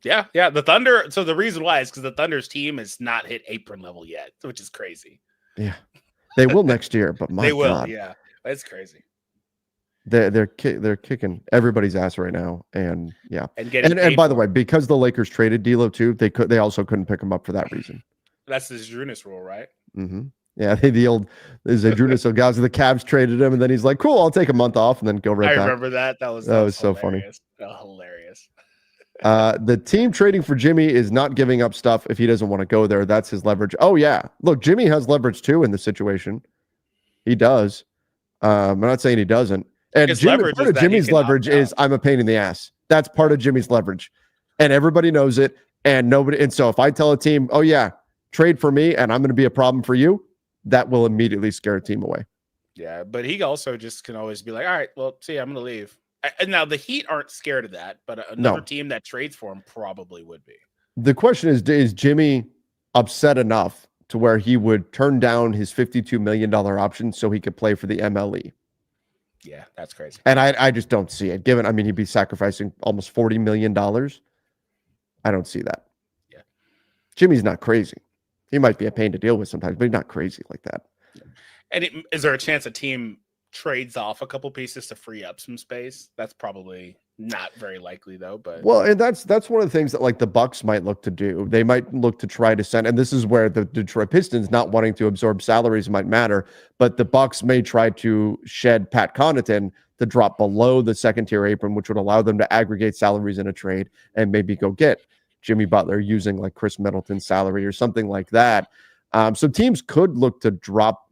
Yeah. The Thunder. So the reason why is because the Thunder's team has not hit apron level yet, which is crazy.
Yeah, they will next year, but my
they will.
God.
Yeah, that's crazy.
They're kicking everybody's ass right now, and yeah,
and
by the way, because the Lakers traded D'Lo too, they also couldn't pick him up for that reason.
That's the Zydrunas rule, right?
Mm-hmm. Yeah, the old Zydrunas Ilgazi, the Cavs traded him, and then he's like, "Cool, I'll take a month off and then go right back."
I remember that. That was
so funny.
Hilarious.
The team trading for Jimmy is not giving up stuff if he doesn't want to go there. That's his leverage. Oh yeah, look, Jimmy has leverage too in the situation. He does. I'm not saying he doesn't. And part of Jimmy's leverage is I'm a pain in the ass. That's part of Jimmy's leverage, and everybody knows it. And so if I tell a team, "Oh yeah, trade for me," and I'm going to be a problem for you, that will immediately scare a team away.
Yeah, but he also just can always be like, "All right, well, see, I'm going to leave." And now the Heat aren't scared of that, but another team that trades for him probably would be.
The question is Jimmy upset enough to where he would turn down his $52 million option so he could play for the MLE?
Yeah, that's crazy.
And I just don't see it. He'd be sacrificing almost $40 million. I don't see that.
Yeah.
Jimmy's not crazy. He might be a pain to deal with sometimes, but he's not crazy like that.
Yeah. And is there a chance a team trades off a couple pieces to free up some space? That's probably not very likely though, but
and that's one of the things that like the Bucks might look to do. They might look to try to send, and this is where the Detroit Pistons not wanting to absorb salaries might matter, but the Bucks may try to shed Pat Connaughton to drop below the second tier apron, which would allow them to aggregate salaries in a trade and maybe go get Jimmy Butler using like Chris Middleton's salary or something like that. So teams could look to drop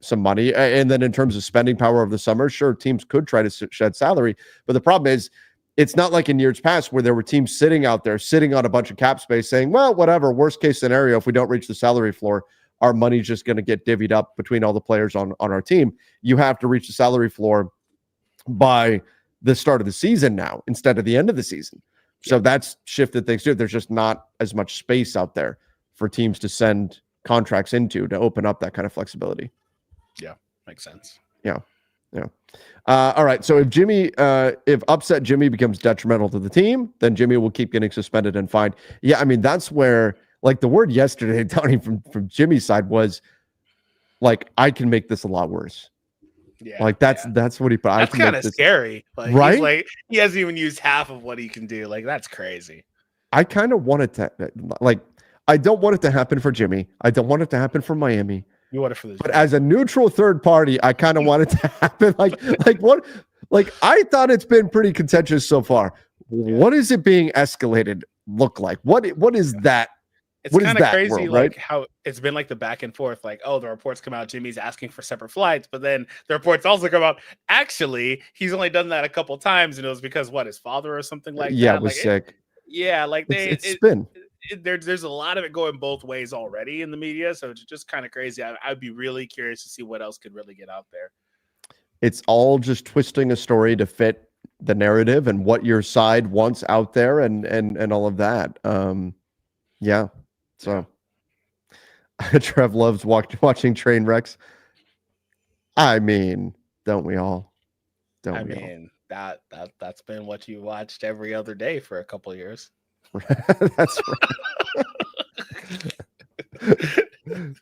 some money. And then in terms of spending power over the summer, sure, teams could try to shed salary. But the problem is, it's not like in years past where there were teams sitting out there, sitting on a bunch of cap space saying, well, whatever, worst case scenario, if we don't reach the salary floor, our money's just going to get divvied up between all the players on our team. You have to reach the salary floor by the start of the season now instead of the end of the season. So that's shifted things too. There's just not as much space out there for teams to send contracts into to open up that kind of flexibility.
Yeah, makes sense.
Yeah. All right. So if upset Jimmy becomes detrimental to the team, then Jimmy will keep getting suspended and fined. Yeah, I mean, that's where like the word yesterday, Tony, from Jimmy's side was like, I can make this a lot worse.
Yeah,
like that's what he put.
That's kind of scary, like,
right?
Like he hasn't even used half of what he can do. Like that's crazy.
I kind of want it to I don't want it to happen for Jimmy. I don't want it to happen for Miami.
You want it for this,
but as a neutral third party, I kind of want it to happen. Like what? Like I thought it's been pretty contentious so far. Yeah. What is it being escalated look like? What is that?
It's kind of crazy, world, like right? How it's been like the back and forth. Like, oh, the reports come out, Jimmy's asking for separate flights, but then the reports also come out. Actually, he's only done that a couple times, and it was because his father or something like that.
Yeah, it was sick.
It's
been.
There's a lot of it going both ways already in the media, so it's just kind of crazy. I'd be really curious to see what else could really get out there.
It's all just twisting a story to fit the narrative and what your side wants out there, and all of that. Yeah. So Trev loves watching train wrecks. I mean, don't we all?
That's been what you watched every other day for a couple of years.
That's right.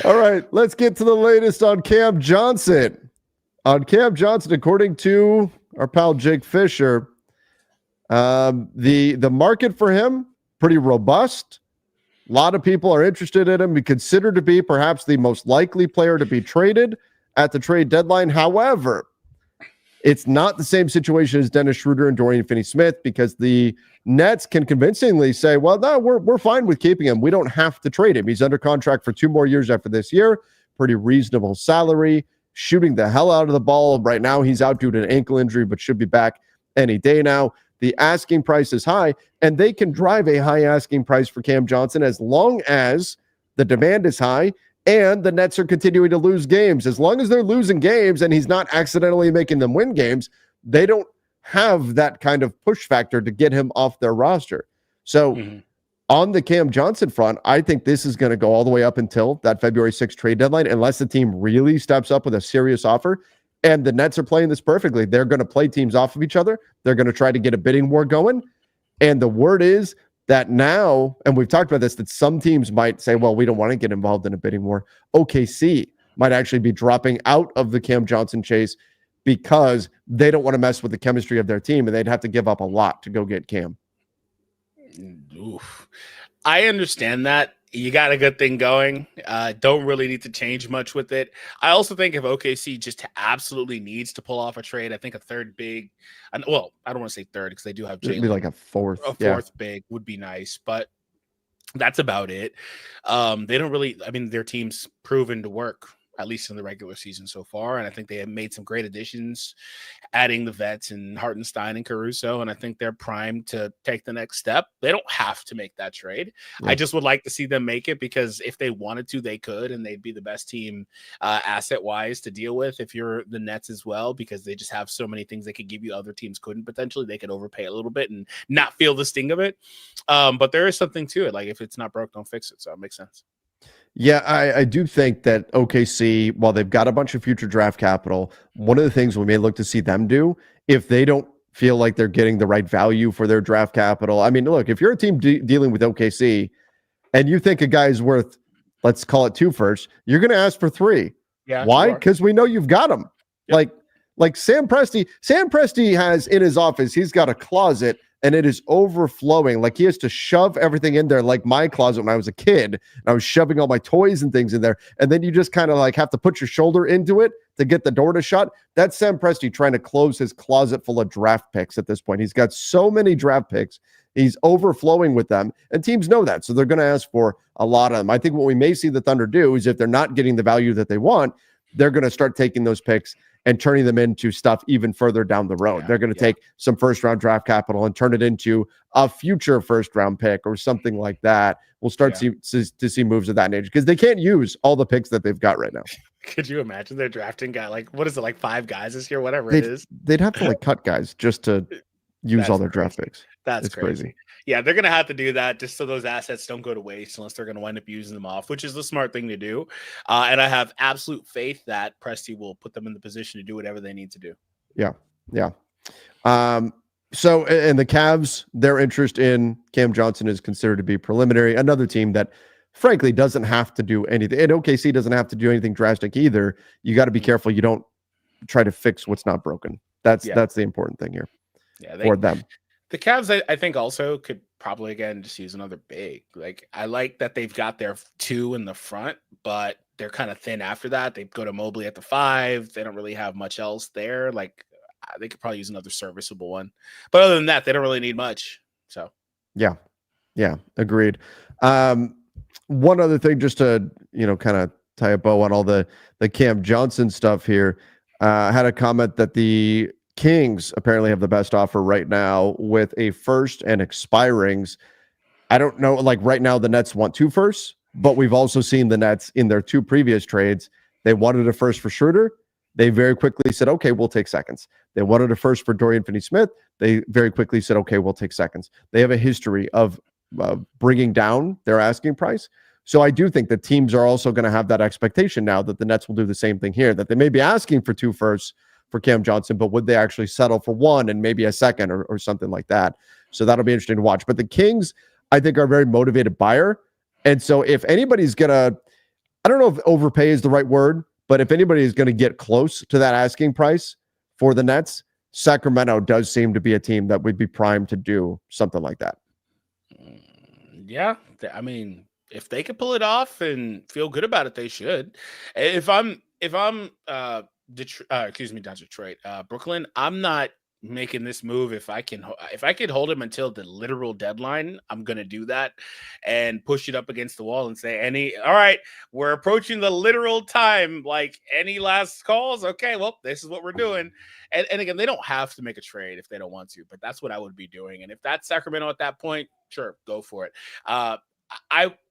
All right, let's get to the latest on Cam Johnson. According to our pal Jake Fisher, the market for him pretty robust. A lot of people are interested in him. We consider to be perhaps the most likely player to be traded at the trade deadline. However, it's not the same situation as Dennis Schroeder and Dorian Finney-Smith because the Nets can convincingly say, well, no, we're fine with keeping him. We don't have to trade him. He's under contract for 2 more years after this year. Pretty reasonable salary, shooting the hell out of the ball. Right now, he's out due to an ankle injury, but should be back any day now. The asking price is high, and they can drive a high asking price for Cam Johnson as long as the demand is high and the Nets are continuing to lose games. As long as they're losing games and he's not accidentally making them win games, they don't have that kind of push factor to get him off their roster. So on the Cam Johnson front, I think this is going to go all the way up until that February 6th trade deadline, unless the team really steps up with a serious offer. And the Nets are playing this perfectly. They're going to play teams off of each other. They're going to try to get a bidding war going. And the word is that now, and we've talked about this, that some teams might say, well, we don't want to get involved in a bidding war. OKC might actually be dropping out of the Cam Johnson chase because they don't want to mess with the chemistry of their team, and they'd have to give up a lot to go get Cam.
Oof. I understand that. You got a good thing going. Don't really need to change much with it. I also think if OKC just absolutely needs to pull off a trade, I think a third big, well, I don't want to say third because they do have
It'd be like a fourth
big would be nice, but that's about it. They don't really, I mean, their team's proven to work, at least in the regular season so far. And I think they have made some great additions, adding the vets and Hartenstein and Caruso. And I think they're primed to take the next step. They don't have to make that trade. Yeah. I just would like to see them make it because if they wanted to, they could, and they'd be the best team asset wise to deal with if you're the Nets as well, because they just have so many things they could give you other teams couldn't potentially. They could overpay a little bit and not feel the sting of it. But there is something to it. Like if it's not broke, don't fix it. So it makes sense.
Yeah, I do think that OKC, while they've got a bunch of future draft capital, one of the things we may look to see them do, if they don't feel like they're getting the right value for their draft capital. I mean, look, if you're a team dealing with OKC and you think a guy's worth, let's call it 2 firsts, you're going to ask for 3.
Yeah.
Why? Because we know you've got him. Yep. Like Sam Presti has in his office, he's got a closet and it is overflowing. Like he has to shove everything in there, like my closet when I was a kid. And I was shoving all my toys and things in there. And then you just kind of like have to put your shoulder into it to get the door to shut. That's Sam Presti trying to close his closet full of draft picks at this point. He's got so many draft picks. He's overflowing with them. And teams know that. So they're going to ask for a lot of them. I think what we may see the Thunder do is if they're not getting the value that they want, they're going to start taking those picks and turning them into stuff even further down the road. They're going to take some first-round draft capital and turn it into a future first-round pick or something like that. We'll start to see moves of that nature because they can't use all the picks that they've got right now.
Could you imagine they're drafting what is it, like 5 guys this year, whatever it is?
They'd have to cut guys just to use all their draft picks.
That's crazy. Yeah, they're going to have to do that just so those assets don't go to waste unless they're going to wind up using them off, which is the smart thing to do. And I have absolute faith that Presti will put them in the position to do whatever they need to do.
Yeah. So, and the Cavs, their interest in Cam Johnson is considered to be preliminary. Another team that, frankly, doesn't have to do anything. And OKC doesn't have to do anything drastic either. You got to be careful you don't try to fix what's not broken. That's the important thing here for them.
The Cavs, I think, also could probably, again, just use another big. Like, I like that they've got their 2 in the front, but they're kind of thin after that. They go to Mobley at the 5. They don't really have much else there. Like, they could probably use another serviceable one. But other than that, they don't really need much. So,
yeah, agreed. One other thing, just to, kind of tie a bow on all the Cam Johnson stuff here. I had a comment that the Kings apparently have the best offer right now with a first and expirings. I don't know, like right now the Nets want 2 firsts, but we've also seen the Nets in their 2 previous trades. They wanted a first for Schroeder. They very quickly said, okay, we'll take seconds. They wanted a first for Dorian Finney-Smith. They very quickly said, okay, we'll take seconds. They have a history of bringing down their asking price. So I do think that teams are also going to have that expectation now that the Nets will do the same thing here, that they may be asking for 2 firsts for Cam Johnson, but would they actually settle for 1 and maybe a second or something like that? So that'll be interesting to watch. But the Kings, I think, are a very motivated buyer. And so if anybody's going to, I don't know if overpay is the right word, but if anybody is going to get close to that asking price for the Nets, Sacramento does seem to be a team that would be primed to do something like that.
Yeah. I mean, if they could pull it off and feel good about it, they should. If I'm excuse me, not Detroit, Brooklyn, I'm not making this move if I could hold him until the literal deadline. I'm gonna do that and push it up against the wall and say, all right, we're approaching the literal time. Like, any last calls? Okay, well, this is what we're doing. And again, they don't have to make a trade if they don't want to, but that's what I would be doing. And if that's Sacramento at that point, sure, go for it. I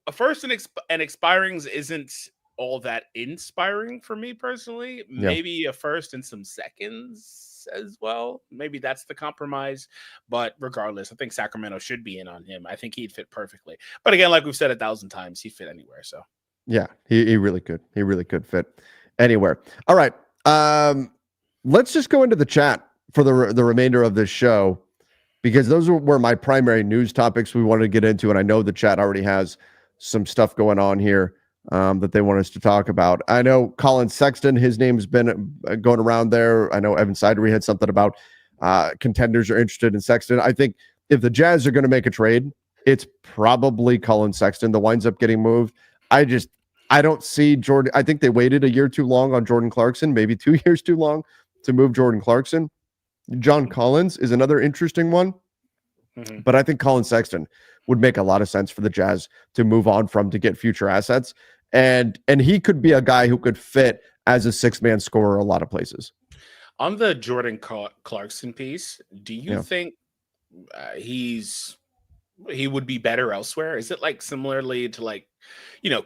a first and expirings isn't all that inspiring for me personally.
Yeah.
Maybe a first and some seconds as well. Maybe that's the compromise. But regardless, I think Sacramento should be in on him. I think he'd fit perfectly. But again, like we've said 1,000 times, he'd fit anywhere. So
yeah, he really could. He really could fit anywhere. All right. Let's just go into the chat for the remainder of this show, because those were my primary news topics we wanted to get into. And I know the chat already has some stuff going on here that they want us to talk about. I know Colin Sexton, his name's been going around there. I know Evan Sidery had something about contenders are interested in Sexton. I think if the Jazz are going to make a trade, it's probably Colin Sexton that winds up getting moved. I don't see Jordan. I think they waited a year too long on Jordan Clarkson, maybe 2 years too long to move Jordan Clarkson. John Collins is another interesting one, but I think Colin Sexton would make a lot of sense for the Jazz to move on from, to get future assets. And he could be a guy who could fit as a six-man scorer a lot of places.
On the Jordan Clarkson piece, do you think he would be better elsewhere? Is it like similarly to like,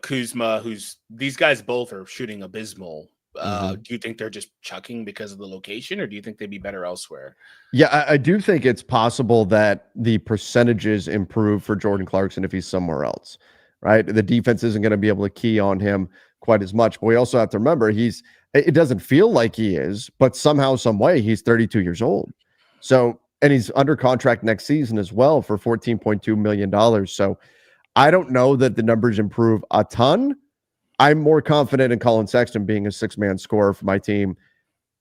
Kuzma, these guys both are shooting abysmal. Do you think they're just chucking because of the location, or do you think they'd be better elsewhere?
Yeah, I do think it's possible that the percentages improve for Jordan Clarkson if he's somewhere else, right? The defense isn't going to be able to key on him quite as much. But we also have to remember it doesn't feel like he is, but somehow, some way, he's 32 years old. So, and he's under contract next season as well for $14.2 million. So I don't know that the numbers improve a ton. I'm more confident in Colin Sexton being a six-man scorer for my team,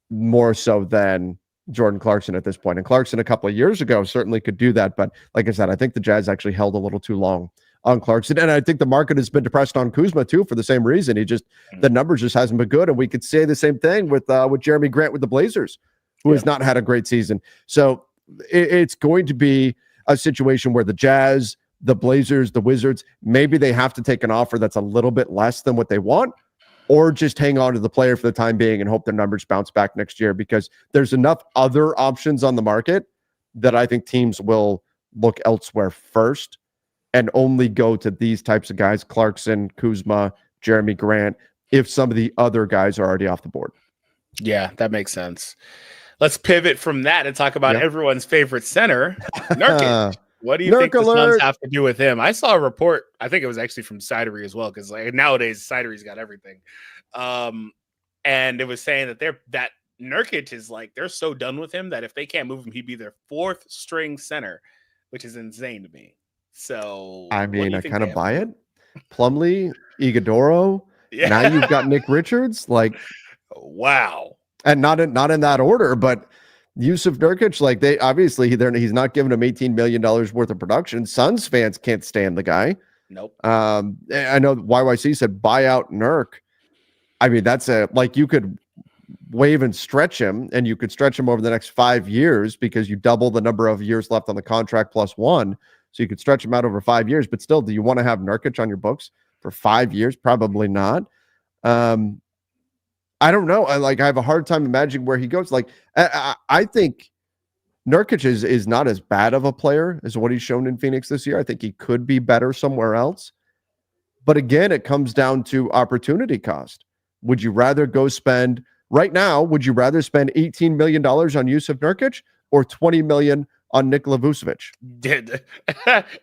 more so than Jordan Clarkson at this point. And Clarkson a couple of years ago certainly could do that. But like I said, I think the Jazz actually held a little too long on Clarkson. And I think the market has been depressed on Kuzma too for the same reason. The numbers just hasn't been good. And we could say the same thing with Jeremy Grant with the Blazers, who has not had a great season. So it's going to be a situation where the Jazz, the Blazers, the Wizards, maybe they have to take an offer that's a little bit less than what they want, or just hang on to the player for the time being and hope their numbers bounce back next year, because there's enough other options on the market that I think teams will look elsewhere first and only go to these types of guys, Clarkson, Kuzma, Jeremy Grant, if some of the other guys are already off the board.
Yeah, that makes sense. Let's pivot from that and talk about everyone's favorite center, Nurkic. What do you think the Suns have to do with him? I saw a report, I think it was actually from Sidery as well, because like nowadays Sidery's got everything. And it was saying that Nurkic is like, they're so done with him that if they can't move him, he'd be their fourth string center, which is insane to me. So
I mean, I kind of buy it. Plumlee, Iguodala.
Yeah.
Now you've got Nick Richards. Like,
wow.
And not in that order, but Yusuf Nurkic, like he's not giving him $18 million worth of production. Suns fans can't stand the guy.
Nope.
I know YYC said buyout Nurk. I mean, that's you could waive and stretch him, and you could stretch him over the next 5 years because you double the number of years left on the contract plus one. So you could stretch him out over 5 years, but still, do you want to have Nurkic on your books for 5 years? Probably not. I don't know. I have a hard time imagining where he goes. Like, I think Nurkic is not as bad of a player as what he's shown in Phoenix this year. I think he could be better somewhere else. But again, it comes down to opportunity cost. Would you rather right now, would you rather spend $18 million on Yusuf Nurkic or $20 million on Nikola Vucevic?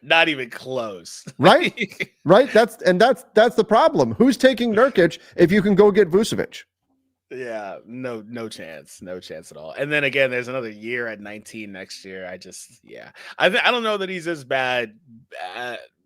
Not even close.
Right? Right? That's the problem. Who's taking Nurkic if you can go get Vucevic?
Yeah, no chance at all. And then again, there's another year at 19 next year. I don't know that he's as bad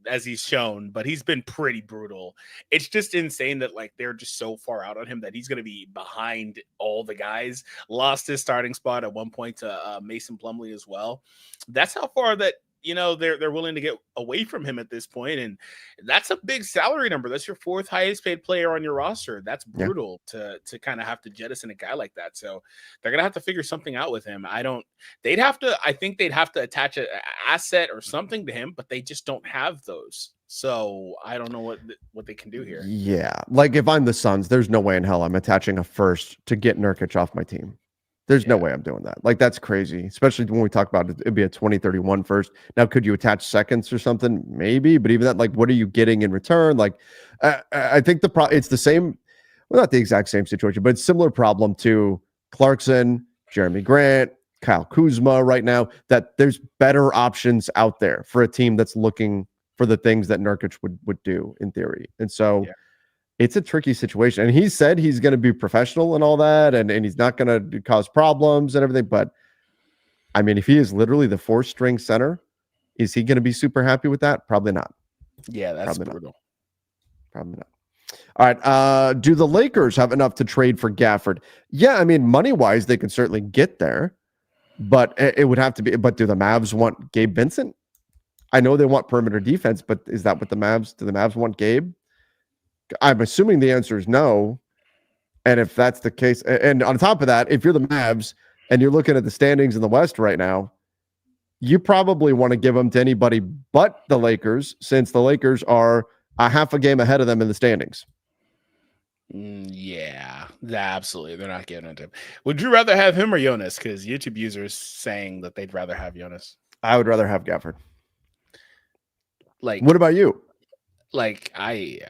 as he's shown, but he's been pretty brutal. It's just insane that like they're just so far out on him that he's going to be behind all the guys. Lost his starting spot at one point to Mason Plumlee as well. That's how far that they're willing to get away from him at this point, and that's a big salary number. That's your fourth highest paid player on your roster. That's brutal to kind of have to jettison a guy like that. So they're gonna have to figure something out with him. I think they'd have to attach an asset or something to him, but they just don't have those. So I don't know what they can do here.
Yeah, like if I'm the Suns, there's no way in hell I'm attaching a first to get Nurkic off my team. There's no way I'm doing that. Like, that's crazy, especially when we talk about it, it'd be a 2031 first. Now, could you attach seconds or something? Maybe, but even that, like, what are you getting in return? Like, I think it's the same, well, not the exact same situation, but it's similar problem to Clarkson, Jeremy Grant, Kyle Kuzma right now, that there's better options out there for a team that's looking for the things that Nurkic would do in theory. And so it's a tricky situation. And he said he's going to be professional and all that, and he's not going to cause problems and everything. But I mean, if he is literally the fourth string center, is he going to be super happy with that? Probably not.
Yeah, that's brutal.
Probably not. All right. Do the Lakers have enough to trade for Gafford? Yeah, I mean, money-wise, they can certainly get there, but it would have to be. But do the Mavs want Gabe Vincent? I know they want perimeter defense, but is that what do the Mavs want Gabe? I'm assuming the answer is no. And if that's the case, and on top of that, if you're the Mavs and you're looking at the standings in the West right now, you probably want to give them to anybody but the Lakers, since the Lakers are a half a game ahead of them in the standings.
Yeah, absolutely. They're not giving it to him. Would you rather have him or Jonas? Because YouTube users saying that they'd rather have Jonas.
I would rather have Gafford.
Like,
what about you?
Like, I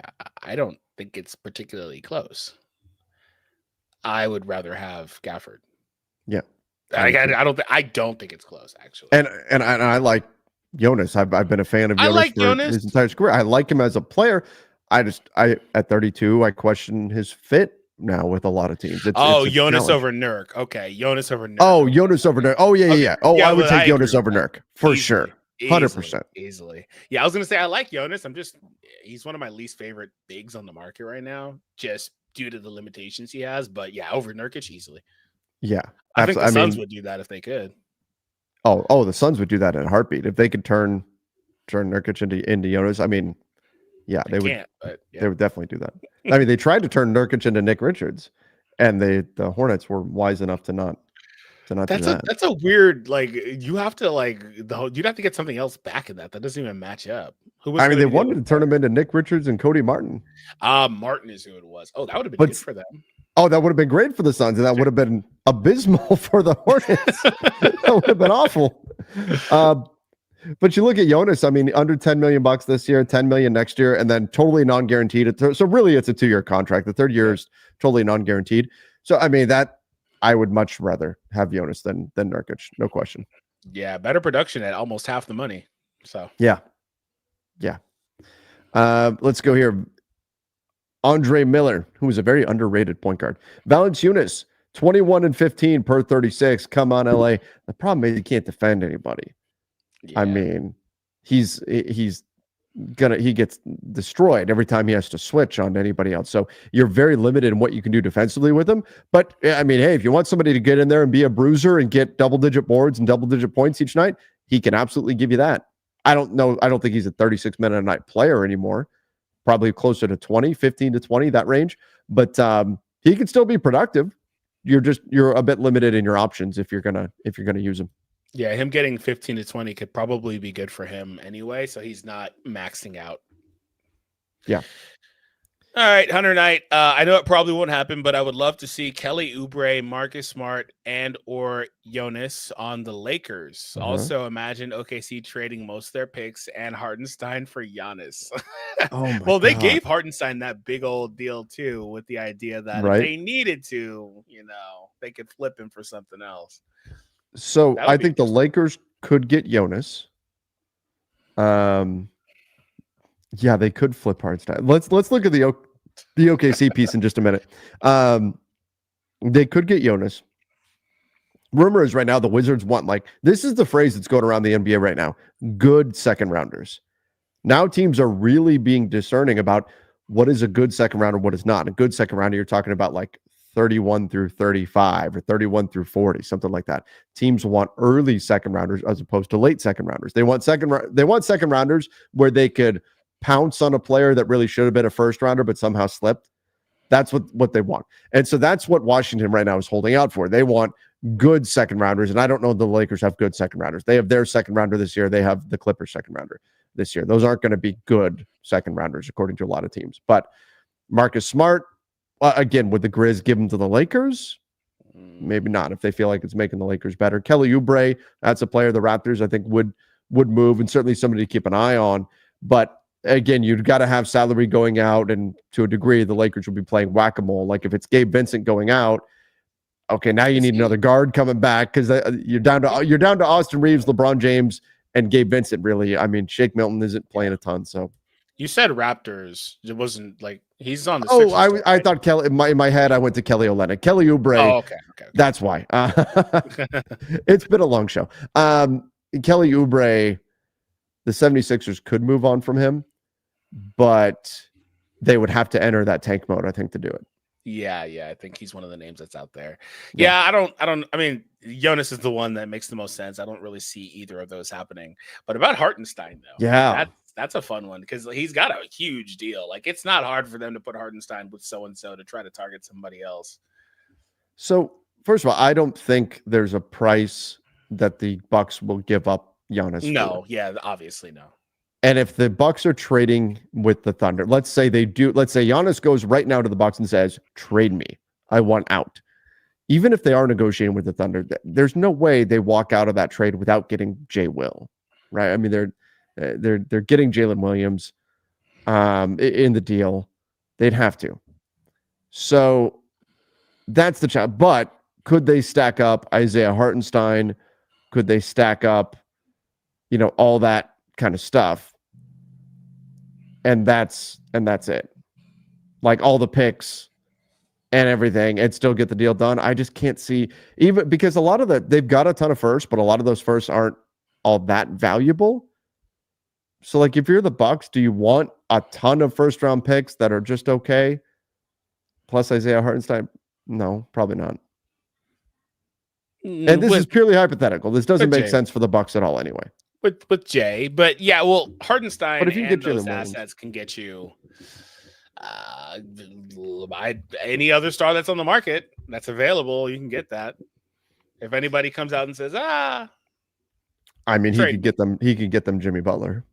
don't think it's particularly close. I would rather have Gafford.
Yeah,
I don't think it's close, actually.
And I like Jonas. I've been a fan of Jonas
like Jonas.
His entire career. I like him as a player. I at 32, I question his fit now with a lot of teams.
Jonas over Nurk. Okay, Jonas over Nurk.
Oh, Jonas over Nurk. Oh, yeah. Oh, I would take Jonas over Nurk for sure. 100%.
Easily. Yeah, I was gonna say I like Jonas. He's one of my least favorite bigs on the market right now, just due to the limitations he has. But yeah, over Nurkic easily.
Yeah,
I think the Suns would do that if they could.
Oh, the Suns would do that in a heartbeat if they could turn Nurkic into Jonas. I mean, yeah, they would. They would definitely do that. I mean, they tried to turn Nurkic into Nick Richards, and the Hornets were wise enough to not do that.
That's a weird, like, you'd have to get something else back in that. That doesn't even match up.
They wanted to turn him into Nick Richards and Cody Martin.
Martin is who it was. Oh, that would have been good for them.
Oh, that would have been great for the Suns, and that would have been abysmal for the Hornets. That would have been awful. But you look at Jonas, I mean, under $10 million this year, $10 million next year, and then totally non-guaranteed. So really, it's a 2-year contract. The third year is totally non-guaranteed. So, I mean, that I would much rather have Jonas than Nurkic, no question.
Yeah, better production at almost half the money. So
yeah. Let's go here. Andre Miller, who is a very underrated point guard. Valanciunas, 21 and 15 per 36. Come on, LA. The problem is he can't defend anybody. Yeah. I mean, he gets destroyed every time he has to switch on anybody else. So you're very limited in what you can do defensively with him. But I mean, hey, if you want somebody to get in there and be a bruiser and get double-digit boards and double-digit points each night, he can absolutely give you that. I don't think he's a 36-minute-a-night player anymore. Probably closer to 15 to 20, that range. But he can still be productive. You're a bit limited in your options if you're gonna use him.
Yeah, him getting 15 to 20 could probably be good for him anyway, so he's not maxing out.
Yeah.
All right, Hunter Knight. I know it probably won't happen, but I would love to see Kelly Oubre, Marcus Smart, and or Jonas on the Lakers.
Mm-hmm.
Also, imagine OKC trading most of their picks and Hartenstein for Giannis.
Well,
they gave Hartenstein that big old deal too, with the idea that if they needed to, they could flip him for something else.
So I think the Lakers could get Jonas. Yeah, they could flip Hartenstein. Let's look at the OKC piece in just a minute. They could get Jonas. Rumor is right now the Wizards want, this is the phrase that's going around the NBA right now, good second rounders. Now teams are really being discerning about what is a good second rounder, what is not. A good second rounder, you're talking about 31 through 35 or 31 through 40, something like that. Teams want early second rounders as opposed to late second rounders. They want second rounders where they could pounce on a player that really should have been a first rounder but somehow slipped. That's what they want. And so that's what Washington right now is holding out for. They want good second rounders. And I don't know if the Lakers have good second rounders. They have their second rounder this year. They have the Clippers second rounder this year. Those aren't going to be good second rounders, according to a lot of teams. But Marcus Smart, again, would the Grizz give him to the Lakers? Maybe not, if they feel like it's making the Lakers better. Kelly Oubre, that's a player the Raptors, I think, would move, and certainly somebody to keep an eye on. But again, you've got to have salary going out, and to a degree, the Lakers will be playing whack-a-mole. Like if it's Gabe Vincent going out, okay, now you need another guard coming back because you're down to Austin Reeves, LeBron James, and Gabe Vincent. Really, I mean, Shake Milton isn't playing a ton. So
you said Raptors. It wasn't like he's on the.
Oh,
Sixers,
I thought Kelly. In my head, I went to Kelly Olynyk. Kelly Oubre.
Oh, okay.
That's why. It's been a long show. Kelly Oubre, the 76ers could move on from him, but they would have to enter that tank mode, I think, to do it.
Yeah, I think he's one of the names that's out there. Yeah, I mean, Jonas is the one that makes the most sense. I don't really see either of those happening. But about Hartenstein, though,
yeah,
that's a fun one because he's got a huge deal. Like it's not hard for them to put Hartenstein with so and so to try to target somebody else.
So first of all, I don't think there's a price that the Bucks will give up Giannis.
No, yeah, obviously no.
And if the Bucks are trading with the Thunder, let's say Giannis goes right now to the Bucks and says, "Trade me. I want out." Even if they are negotiating with the Thunder, there's no way they walk out of that trade without getting Jay Will, right? I mean, they're getting Jalen Williams in the deal. They'd have to. So that's the challenge. But could they stack up Isaiah Hartenstein? Could they stack up, all that kind of stuff? And that's it. Like all the picks and everything, and still get the deal done. I just can't see, even because a lot of they've got a ton of firsts, but a lot of those firsts aren't all that valuable. So like if you're the Bucks, do you want a ton of first round picks that are just okay? Plus Isaiah Hartenstein? No, probably not. And this is purely hypothetical. This doesn't make sense for the Bucks at all anyway.
With Jay, but yeah, well, Hartenstein
but if you
and
get
those assets can get you any other star that's on the market that's available. You can get that. If anybody comes out and says, I mean,
he could get them Jimmy Butler.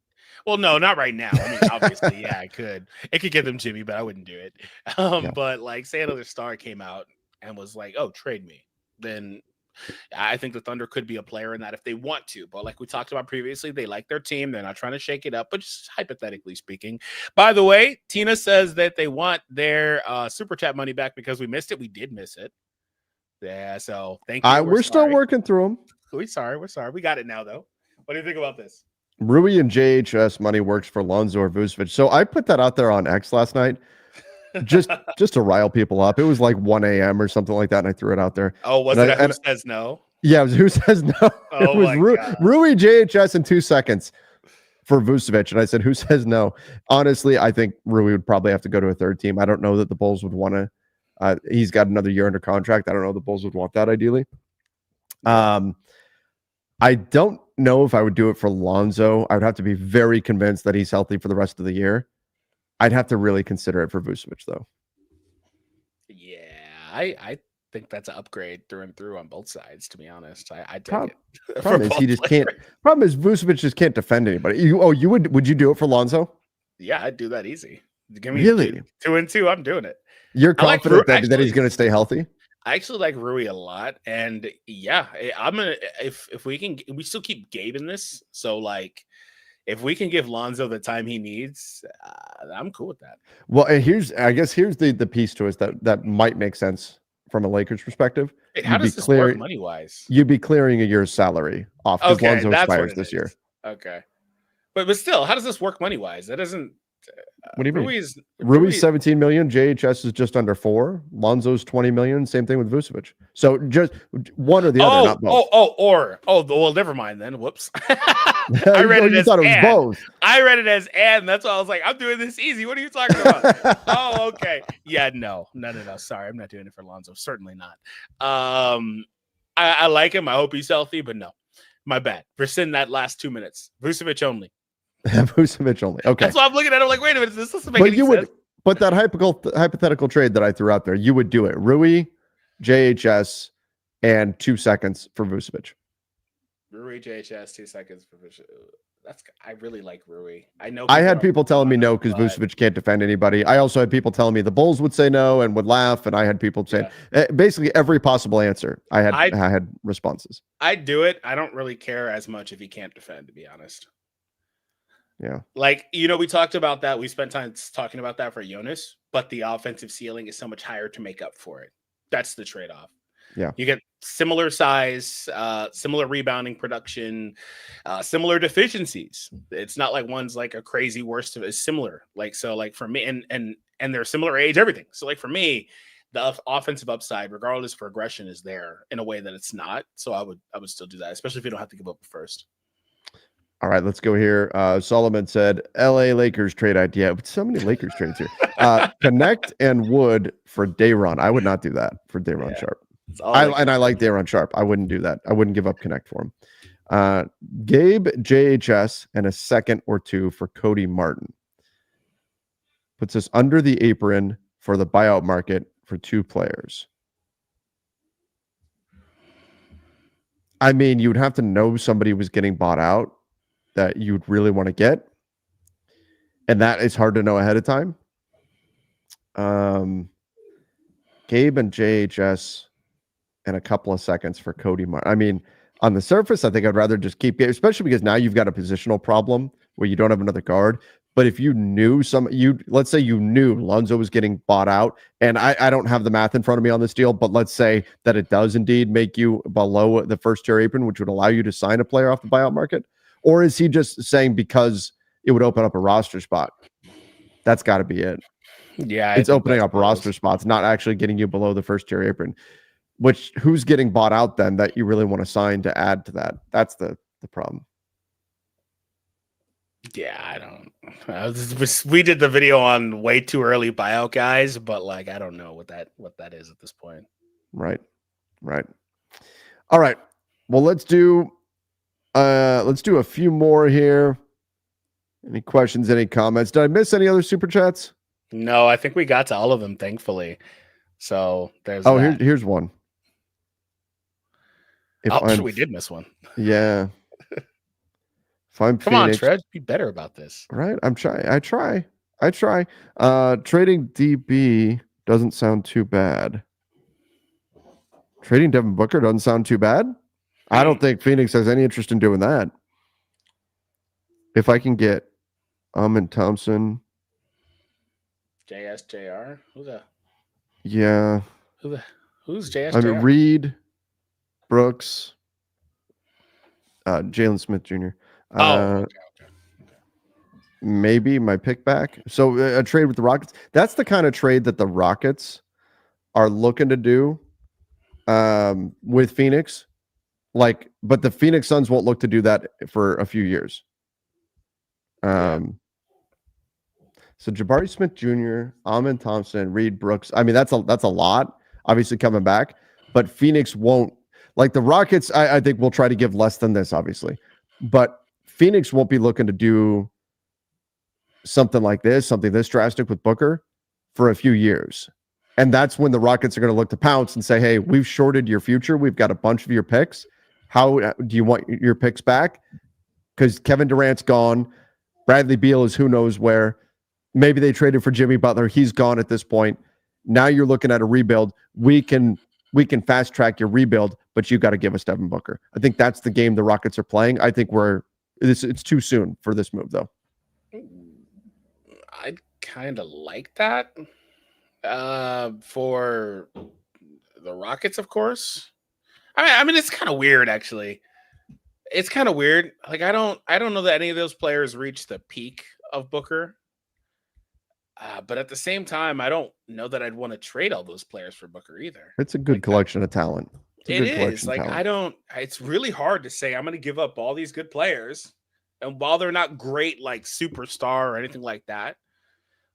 Well, no, not right now. I mean, obviously, yeah, it could get them Jimmy, but I wouldn't do it. But like, say another star came out and was like, "Oh, trade me," then I think the Thunder could be a player in that if they want to. But like we talked about previously, they like their team. They're not trying to shake it up, but just hypothetically speaking. By the way, Tina says that they want their super chat money back because we missed it. We did miss it. Yeah, so thank you.
We're still working through them.
We're sorry. We got it now, though. What do you think about this?
Rui and JHS money works for Lonzo or Vucevic. So I put that out there on X last night. Just to rile people up. It was like 1 a.m. or something like that, and I threw it out there.
Oh, was it Who Says No?
Yeah, it was Who Says No.
Oh,
it was Rui JHS in 2 seconds for Vucevic, and I said, Who says no? Honestly, I think Rui would probably have to go to a third team. I don't know that the Bulls would want to. He's got another year under contract. I don't know if the Bulls would want that ideally. I don't know if I would do it for Lonzo. I would have to be very convinced that he's healthy for the rest of the year. I'd have to really consider it for Vucevic, though.
Yeah, I think that's an upgrade through and through on both sides, to be honest. I take it.
Problem is, he just can't. Problem is, Vucevic just can't defend anybody. Would you do it for Lonzo?
Yeah, I'd do that easy. Give me
really
2 and 2. I'm doing it.
You're confident that he's going to stay healthy?
I actually like Rui a lot, and yeah, I'm gonna if we can, we still keep Gabe in this. So like, if we can give Lonzo the time he needs, I'm cool with that.
Well, and here's the piece to us that might make sense from a Lakers perspective.
Wait, how does this work money wise?
You'd be clearing a year's salary off because Lonzo expires this year.
Okay, but still, how does this work money wise? That doesn't.
What do you mean? Rui's 17 million. JHS is just under 4. Lonzo's 20 million. Same thing with Vucevic. So just one or the other, not both.
Well, never mind then. Whoops. I read it
You
as
thought it was
and.
both.
I read it as and. That's why I was like, I'm doing this easy. What are you talking about? Oh, okay. Yeah, no. Sorry, I'm not doing it for Lonzo. Certainly not. I like him. I hope he's healthy, but no. My bad. Rescind that last 2 minutes. Vucevic only.
Vucevic only. Okay.
That's why I'm looking at it. I'm like, wait a minute. This doesn't make any sense.
But that hypothetical trade that I threw out there, you would do it. Rui, JHS, and 2 seconds for Vucevic.
Rui, JHS, 2 seconds for Vucevic. I really like Rui.
I had people telling me no because Vucevic can't defend anybody. I also had people telling me the Bulls would say no and would laugh, and I had people saying basically every possible answer. I had responses.
I'd do it. I don't really care as much if he can't defend, to be honest.
Yeah.
Like, we talked about that. We spent time talking about that for Jonas, but the offensive ceiling is so much higher to make up for it. That's the trade-off.
Yeah.
You get similar size, similar rebounding production, similar deficiencies. It's not like one's like a crazy worst of it. It's similar. Like, so like for me and they're similar age, everything. So like for me, the offensive upside, regardless of progression, is there in a way that it's not. So I would still do that, especially if you don't have to give up first.
All right, let's go here. Solomon said, LA Lakers trade idea. So many Lakers trades here. Connect and Wood for Dayron. I would not do that for Dayron Sharp. I like Dayron Sharp. I wouldn't do that. I wouldn't give up Connect for him. Gabe, JHS, and a second or two for Cody Martin. Puts us under the apron for the buyout market for 2 players. I mean, you'd have to know somebody was getting bought out that you'd really want to get. And that is hard to know ahead of time. Gabe and JHS and a couple of seconds for Cody Martin. I mean, on the surface, I think I'd rather just keep Gabe, especially because now you've got a positional problem where you don't have another guard. But if you knew let's say you knew Lonzo was getting bought out, and I don't have the math in front of me on this deal, but let's say that it does indeed make you below the first tier apron, which would allow you to sign a player off the buyout market. Or is he just saying because it would open up a roster spot? That's got to be it.
Yeah.
It's opening up roster spots, not actually getting you below the first tier apron. Which who's getting bought out then that you really want to sign to add to that? That's the problem.
Yeah, I don't. We did the video on way too early buyout guys, but like I don't know what that is at this point.
Right. All right. Well, let's do a few more here. Any questions? Any comments? Did I miss any other super chats?
No, I think we got to all of them, thankfully. So there's.
Here's one.
We did miss one.
Yeah. Come
on, Tread, be better about this.
Right, I'm trying. I try. Trading DB doesn't sound too bad. Trading Devin Booker doesn't sound too bad. I don't think Phoenix has any interest in doing that. If I can get Amin Thompson,
JSJR, who's that?
Yeah.
Who's JSJR?
I mean, Reed, Brooks, Jalen Smith Jr. Okay. Maybe my pick back. So a trade with the Rockets. That's the kind of trade that the Rockets are looking to do with Phoenix. But the Phoenix Suns won't look to do that for a few years. So Jabari Smith Jr., Amin Thompson, Reed Brooks. I mean, that's a lot, obviously coming back. But Phoenix won't, like the Rockets, I think will try to give less than this, obviously. But Phoenix won't be looking to do something like this, something this drastic with Booker for a few years. And that's when the Rockets are going to look to pounce and say, hey, we've shorted your future. We've got a bunch of your picks. How do you want your picks back? Because Kevin Durant's gone. Bradley Beal is who knows where. Maybe they traded for Jimmy Butler. He's gone at this point. Now you're looking at a rebuild. We can fast track your rebuild, but you've got to give us Devin Booker. I think that's the game the Rockets are playing. I think it's too soon for this move, though.
I kind of like that for the Rockets, of course. I mean, it's kind of weird, actually. It's kind of weird. Like, I don't know that any of those players reach the peak of Booker. But at the same time, I don't know that I'd want to trade all those players for Booker either.
It's a good collection of talent.
It is. Like, it's really hard to say I'm going to give up all these good players And while they're not great, like superstar or anything like that,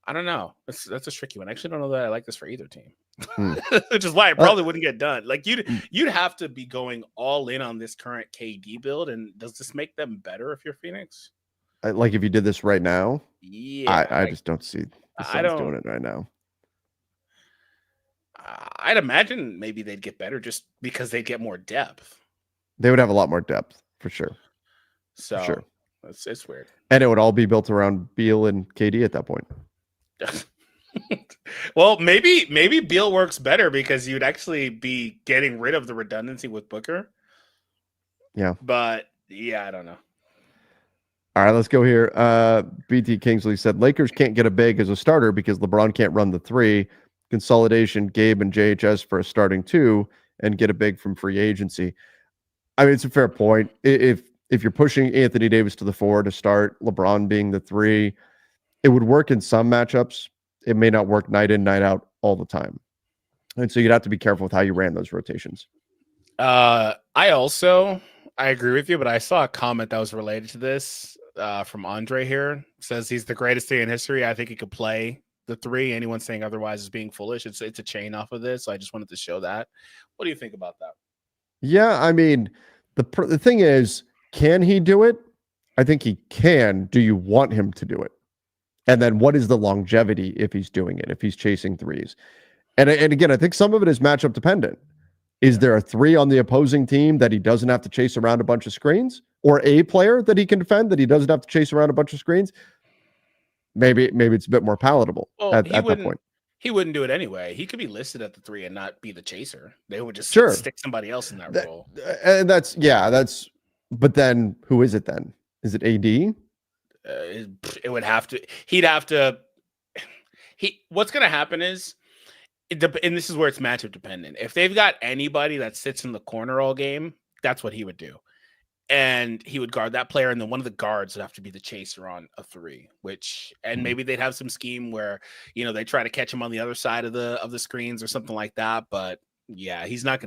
I don't know. That's a tricky one. I actually don't know that I like this for either team, which is why it probably wouldn't get done. Like you'd have to be going all in on this current KD build. And does this make them better if you're Phoenix?
Like if you did this right now,
yeah,
I just don't see the Suns doing it right now.
I'd imagine maybe they'd get better just because they'd get more depth.
They would have a lot more depth for sure.
So
for sure.
It's weird.
And it would all be built around Beal and KD at that point.
Well, maybe Beal works better because you'd actually be getting rid of the redundancy with Booker.
Yeah.
But yeah, I don't know.
All right, let's go here. BT Kingsley said Lakers can't get a big as a starter because LeBron can't run the three. Consolidation, Gabe and JHS for a starting two, and get a big from free agency. I mean, it's a fair point. If you're pushing Anthony Davis to the four to start, LeBron being the three, it would work in some matchups. It may not work night in, night out all the time. And so you'd have to be careful with how you ran those rotations.
I agree with you, but I saw a comment that was related to this from Andre here. It says he's the greatest thing in history. I think he could play the three. Anyone saying otherwise is being foolish. It's a chain off of this. So I just wanted to show that. What do you think about that?
Yeah, I mean, the thing is, can he do it? I think he can. Do you want him to do it? And then what is the longevity if he's doing it, if he's chasing threes? And again, I think some of it is matchup dependent. Is there a three on the opposing team that he doesn't have to chase around a bunch of screens? Or a player that he can defend that he doesn't have to chase around a bunch of screens? Maybe it's a bit more palatable at that point.
He wouldn't do it anyway. He could be listed at the three and not be the chaser. They would just stick somebody else in that role.
And that's. But then who is it then? Is it AD?
It would have to. He'd have to. What's going to happen is, and this is where it's matchup dependent. If they've got anybody that sits in the corner all game, that's what he would do. And he would guard that player, and then one of the guards would have to be the chaser on a three, and maybe they'd have some scheme where, they try to catch him on the other side of the screens or something like that. But yeah, he's not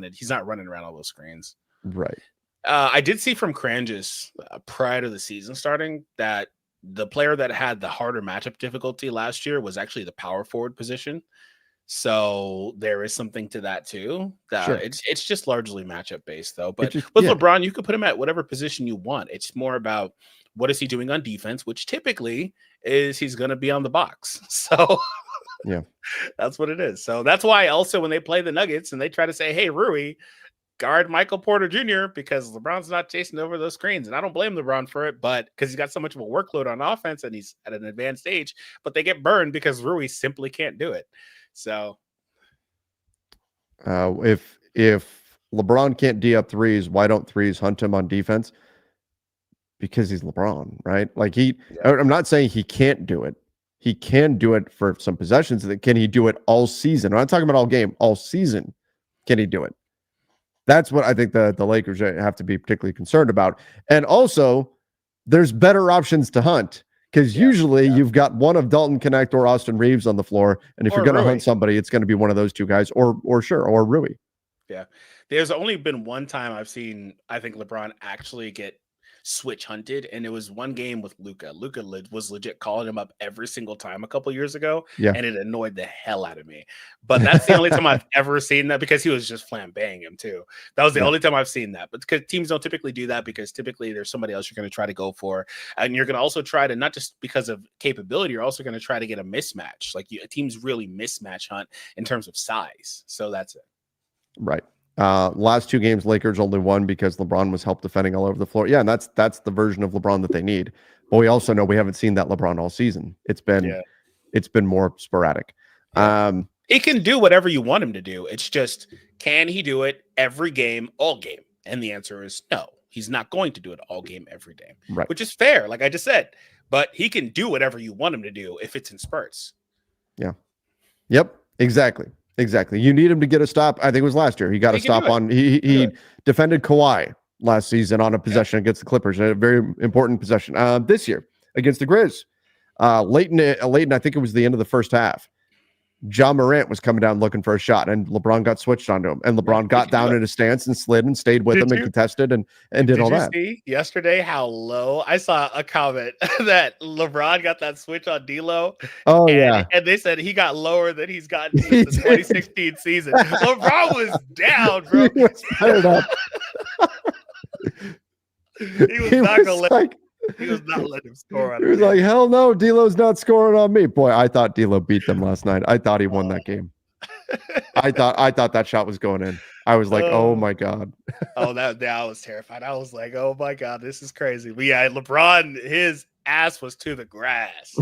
running around all those screens.
Right.
I did see from Cranges prior to the season starting that the player that had the harder matchup difficulty last year was actually the power forward position. So there is something to that too. Sure. It's just largely matchup based though. But with LeBron, you could put him at whatever position you want. It's more about what is he doing on defense, which typically is he's going to be on the box. So
yeah,
that's what it is. So that's why also when they play the Nuggets and they try to say, hey, Rui, guard Michael Porter Jr. because LeBron's not chasing over those screens. And I don't blame LeBron for it, but because he's got so much of a workload on offense and he's at an advanced age, but they get burned because Rui simply can't do it. So
if LeBron can't D up threes, why don't threes hunt him on defense? Because he's LeBron, right? Like I'm not saying he can't do it. He can do it for some possessions. Can he do it all season? I'm not talking about all game, all season. Can he do it? That's what I think the Lakers have to be particularly concerned about. And also, there's better options to hunt. Because usually you've got one of Dalton Connect or Austin Reeves on the floor. And if you're going to hunt somebody, it's going to be one of those two guys or Rui.
Yeah. There's only been one time I've seen, I think LeBron actually get switch hunted. And it was one game with Luka. Luka was legit calling him up every single time a couple years ago. Yeah. And it annoyed the hell out of me. But that's the only time I've ever seen that because he was just flambeing him too. That was the only time I've seen that. But because teams don't typically do that because typically there's somebody else you're going to try to go for. And you're going to also try to, not just because of capability, you're also going to try to get a mismatch. Like teams really mismatch hunt in terms of size. So that's it.
Right. Last two games, Lakers only won because LeBron was help defending all over the floor. Yeah, and that's the version of LeBron that they need. But we also know we haven't seen that LeBron all season. It's been more sporadic.
Yeah. He can do whatever you want him to do. It's just, can he do it every game, all game? And the answer is no. He's not going to do it all game, every day.
Right.
Which is fair, like I just said. But he can do whatever you want him to do if it's in spurts.
Yeah. Yep. Exactly. You need him to get a stop. I think it was last year. He got a stop on. He defended Kawhi last season on a possession against the Clippers, a very important possession. This year against the Grizz, late in I think it was the end of the first half. John Morant was coming down looking for a shot, and LeBron got switched onto him. And LeBron got down in a stance and slid and stayed with him and contested and did all that.
Did you see yesterday how low? I saw a comment that LeBron got that switch on D'Lo.
Oh, yeah.
And they said he got lower than he's gotten since the 2016 season. LeBron was down, bro.
He was fired up.
He was not going to let he was not letting him score on him.
He was like, hell no, D'Lo's not scoring on me. Boy, I thought D'Lo beat them last night. I thought he won that game. I thought that shot was going in. I was like, oh my God.
that I was terrified. I was like, oh my God, this is crazy. But yeah, LeBron, his ass was to the grass.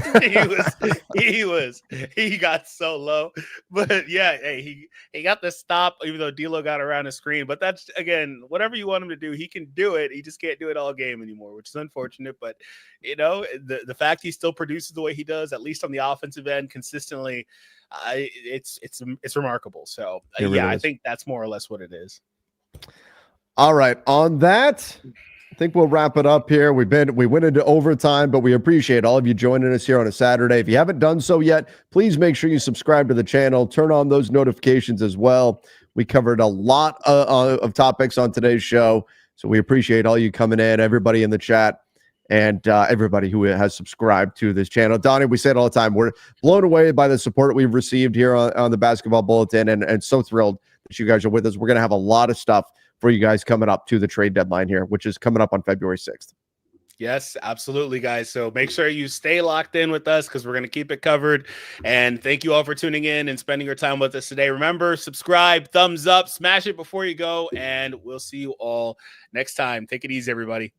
He got so low. But yeah, hey, he got the stop, even though D'Lo got around the screen. But that's, again, whatever you want him to do, he can do it. He just can't do it all game anymore, which is unfortunate. But the fact he still produces the way he does, at least on the offensive end, consistently, it's remarkable. So really I think that's more or less what it is.
All right, on that, I think we'll wrap it up here. We went into overtime, but we appreciate all of you joining us here on a Saturday. If you haven't done so yet, please make sure you subscribe to the channel, turn on those notifications as well. We covered a lot of topics on today's show, so we appreciate all you coming in, everybody in the chat, and everybody who has subscribed to this channel. Donnie, we say it all the time. We're blown away by the support we've received here on the Basketball Bulletin, and so thrilled that you guys are with us. We're going to have a lot of stuff for you guys coming up to the trade deadline here, which is coming up on February 6th.
Yes, absolutely, guys. So make sure you stay locked in with us because we're going to keep it covered. And thank you all for tuning in and spending your time with us today. Remember, subscribe, thumbs up, smash it before you go, and we'll see you all next time. Take it easy, everybody.